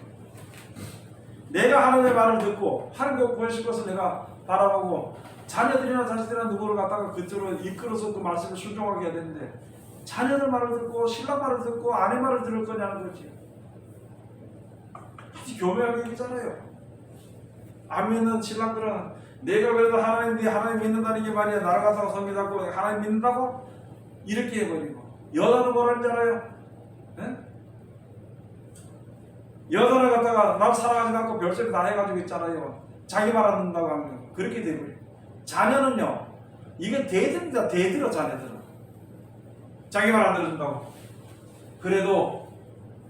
내가 하나님의 말을 듣고 하나님의 구하실 것을 내가 바라보고 자녀들이나 자식들이나 누구를 갖다가 그쪽으로 이끌어서 그 말씀을 순종하게 해야 되는데 자녀들 말을 듣고 신랑 말을 듣고 아내 말을 들을 거냐는 거지. 교묘한 얘기잖아요. 안 믿는 신랑들은 내가 그래도 하나님 믿는다는 게 말이야. 나라 가서 섬기자고 하나님 믿는다고 이렇게 해버리고 여자는 뭐라는 줄 알아요? 네? 여자를 갖다가 날 사랑하지 않고 별소리 다 해가지고 있잖아요. 자기 말 안 듣는다고 하는 거 그렇게 되버려. 자녀는요 이건 대들입니다. 대들어 자녀들은 자기 말 안 들어준다고. 그래도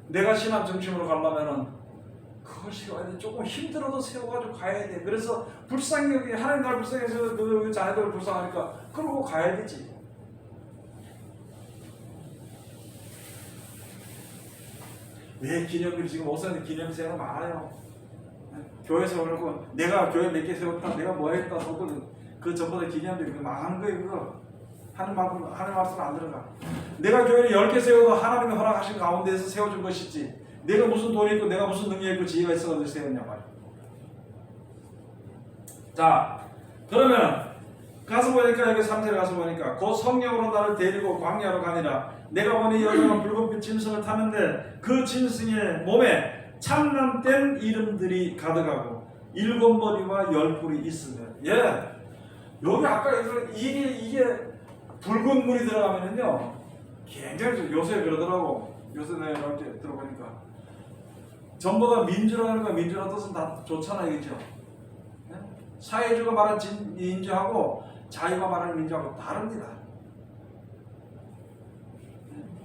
내가 신앙 중심으로 가려면은 그것이 조금 힘들어도 세워가지고 가야 돼. 그래서 불쌍히 여기 하나님 날 불쌍해서 그 자녀들을 불쌍하니까 그러고 가야 되지. 왜 기념일이 지금 목사님 기념세가 많아요. 교회에서 그러고 내가 교회 몇 개 세웠다, 내가 뭐 했다, 그 전보다 기념일이 망한 거예요. 그거 하는 말씀 안 들어가. 내가 교회를 10개 세워도 하나님이 허락하신 가운데에서 세워준 것이지. 내가 무슨 돈이 있고 내가 무슨 능력이 있고 지혜가 있어가지고 세웠냐 말이야. 자, 그러면 가서 보니까 여기 3절에 가서 보니까 곧 성령으로 나를 데리고 광야로 가니라. 내가 보니 여자가 붉은빛 짐승을 타는데 그 짐승의 몸에 참남된 이름들이 가득하고 7머리와 10뿔이 있으며 예 여기 아까 이게 붉은 물이 들어가면은요 굉장히 요새 그러더라고. 요새 내가 이렇게 들어보니까 전보다 민주라는 거 민주라는 뜻은 다 좋잖아요. 그죠? 네? 사회주의가 말하는 민주하고 자유가 말하는 민주하고 다릅니다.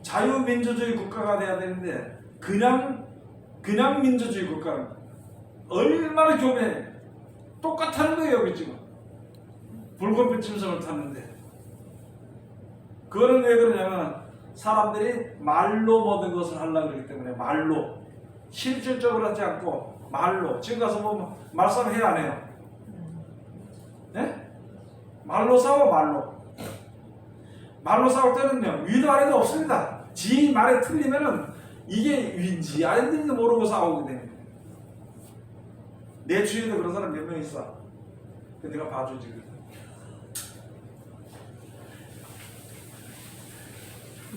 자유민주주의 국가가 돼야 되는데 그냥 민주주의 국가는 얼마나 교묘해. 똑같다는 거예요. 여기 지금 붉은빛 짐승을 탔는데 그거는 왜 그러냐면 사람들이 말로 모든 것을 하려고 그러기 때문에 말로 실질적으로 하지 않고 말로 지금 가서 뭐 말싸움 해야 안 해요? 네? 말로 싸워. 말로 싸울 때는요 위도 아래도 없습니다. 지 말에 틀리면은 이게 위인지 아닌지도 모르고 싸우게 됩니다. 내 주위에도 그런 사람 몇 명 있어. 근데 내가 봐주지.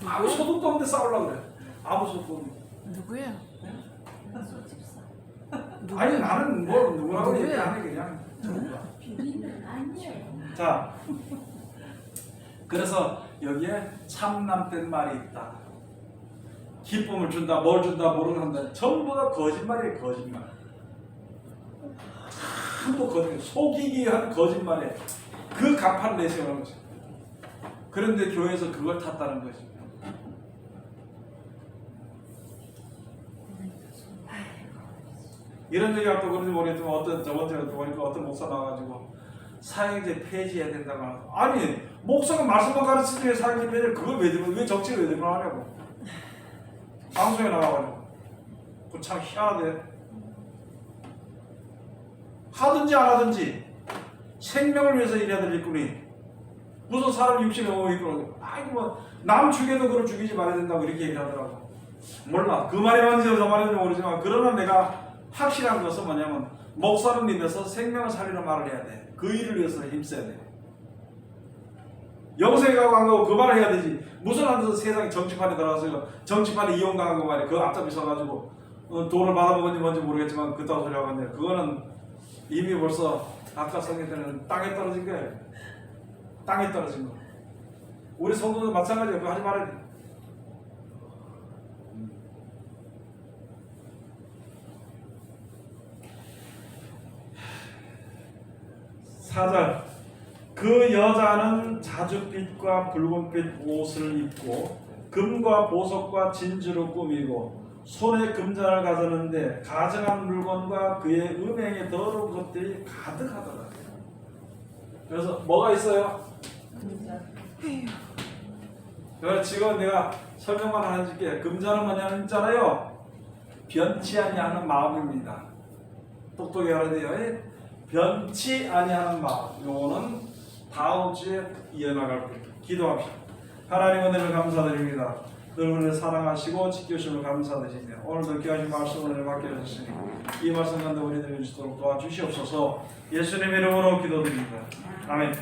아무 소득도 없는데 싸우려고 그래. 아무 소득도 없는데. 누구예요? 아니 나는 뭐 누구라고 누구야? 얘기 안 해. 그냥 비밀은 아니에요. 자 그래서 여기에 참남된 말이 있다. 기쁨을 준다, 뭘 준다, 뭐를 한다. 전부 다 거짓말이에요. 거짓말. 전부 거짓말. 속이기 위한 거짓말에 그 간판을 내세우는 거죠. 그런데 교회에서 그걸 탔다는 거죠. 이런 얘기가 또 그런지 모르겠지만 저번 주에 보니까 어떤 목사 나와가지고 사형제 폐지해야 된다고 하는. 아니 목사가 말씀만 가르치는 사형제 폐지를 그걸 왜 정치를 왜 들고 하냐고. 방송에 나와가지고 그 참 희한하대. 하든지 안 하든지 생명을 위해서 일해야 될 일꾼이 무슨 사람 육신에 오고 있고 아이고 뭐 남 죽여도 그걸 죽이지 말아야 된다고 이렇게 얘기하더라고. 몰라 그 말이 맞는지 저 말인지 모르지만 그러나 내가 확실한 것은 뭐냐면 목사를 믿어서 생명을 살리는 말을 해야 돼. 그 일을 위해서 힘써야 돼. 영생에 가고 안 가고 그 말을 해야 되지. 무슨 안 돼서 세상에 정치판에 들어가서 정치판에 이용당하고 말이야. 그 앞잡이 서가지고 돈을 받아먹은지 뭔지 모르겠지만 그따위 소리 하고 있는데 그거는 이미 벌써 아까 성경 때는 땅에 떨어진 거예요. 땅에 떨어진 거. 우리 성도도 마찬가지예요. 그거 하지 말아야 돼. 사절 그 여자는 자줏빛과 붉은빛 옷을 입고 금과 보석과 진주로 꾸미고 손에 금잔을 가졌는데 가증한 물건과 그의 음행에 더러운 것들이 가득하더라. 그래서 뭐가 있어요? 그래서 지금 내가 설명만 하는지께 금잔은 뭐냐면 있잖아요. 변치 아니하는 마음입니다. 똑똑히 알아야 돼요. 변치 아니하는 마음. 요거는 다음 주에 이어나갈 거예요. 기도합시다. 하나님 은혜를 감사드립니다. 늘 우리를 사랑하시고 지켜주시면 감사드리며 오늘도 귀하신 말씀을 받게 해주시니 이 말씀 가운데 우리들이 주시도록 도와주시옵소서. 예수님 이름으로 기도드립니다. 아멘.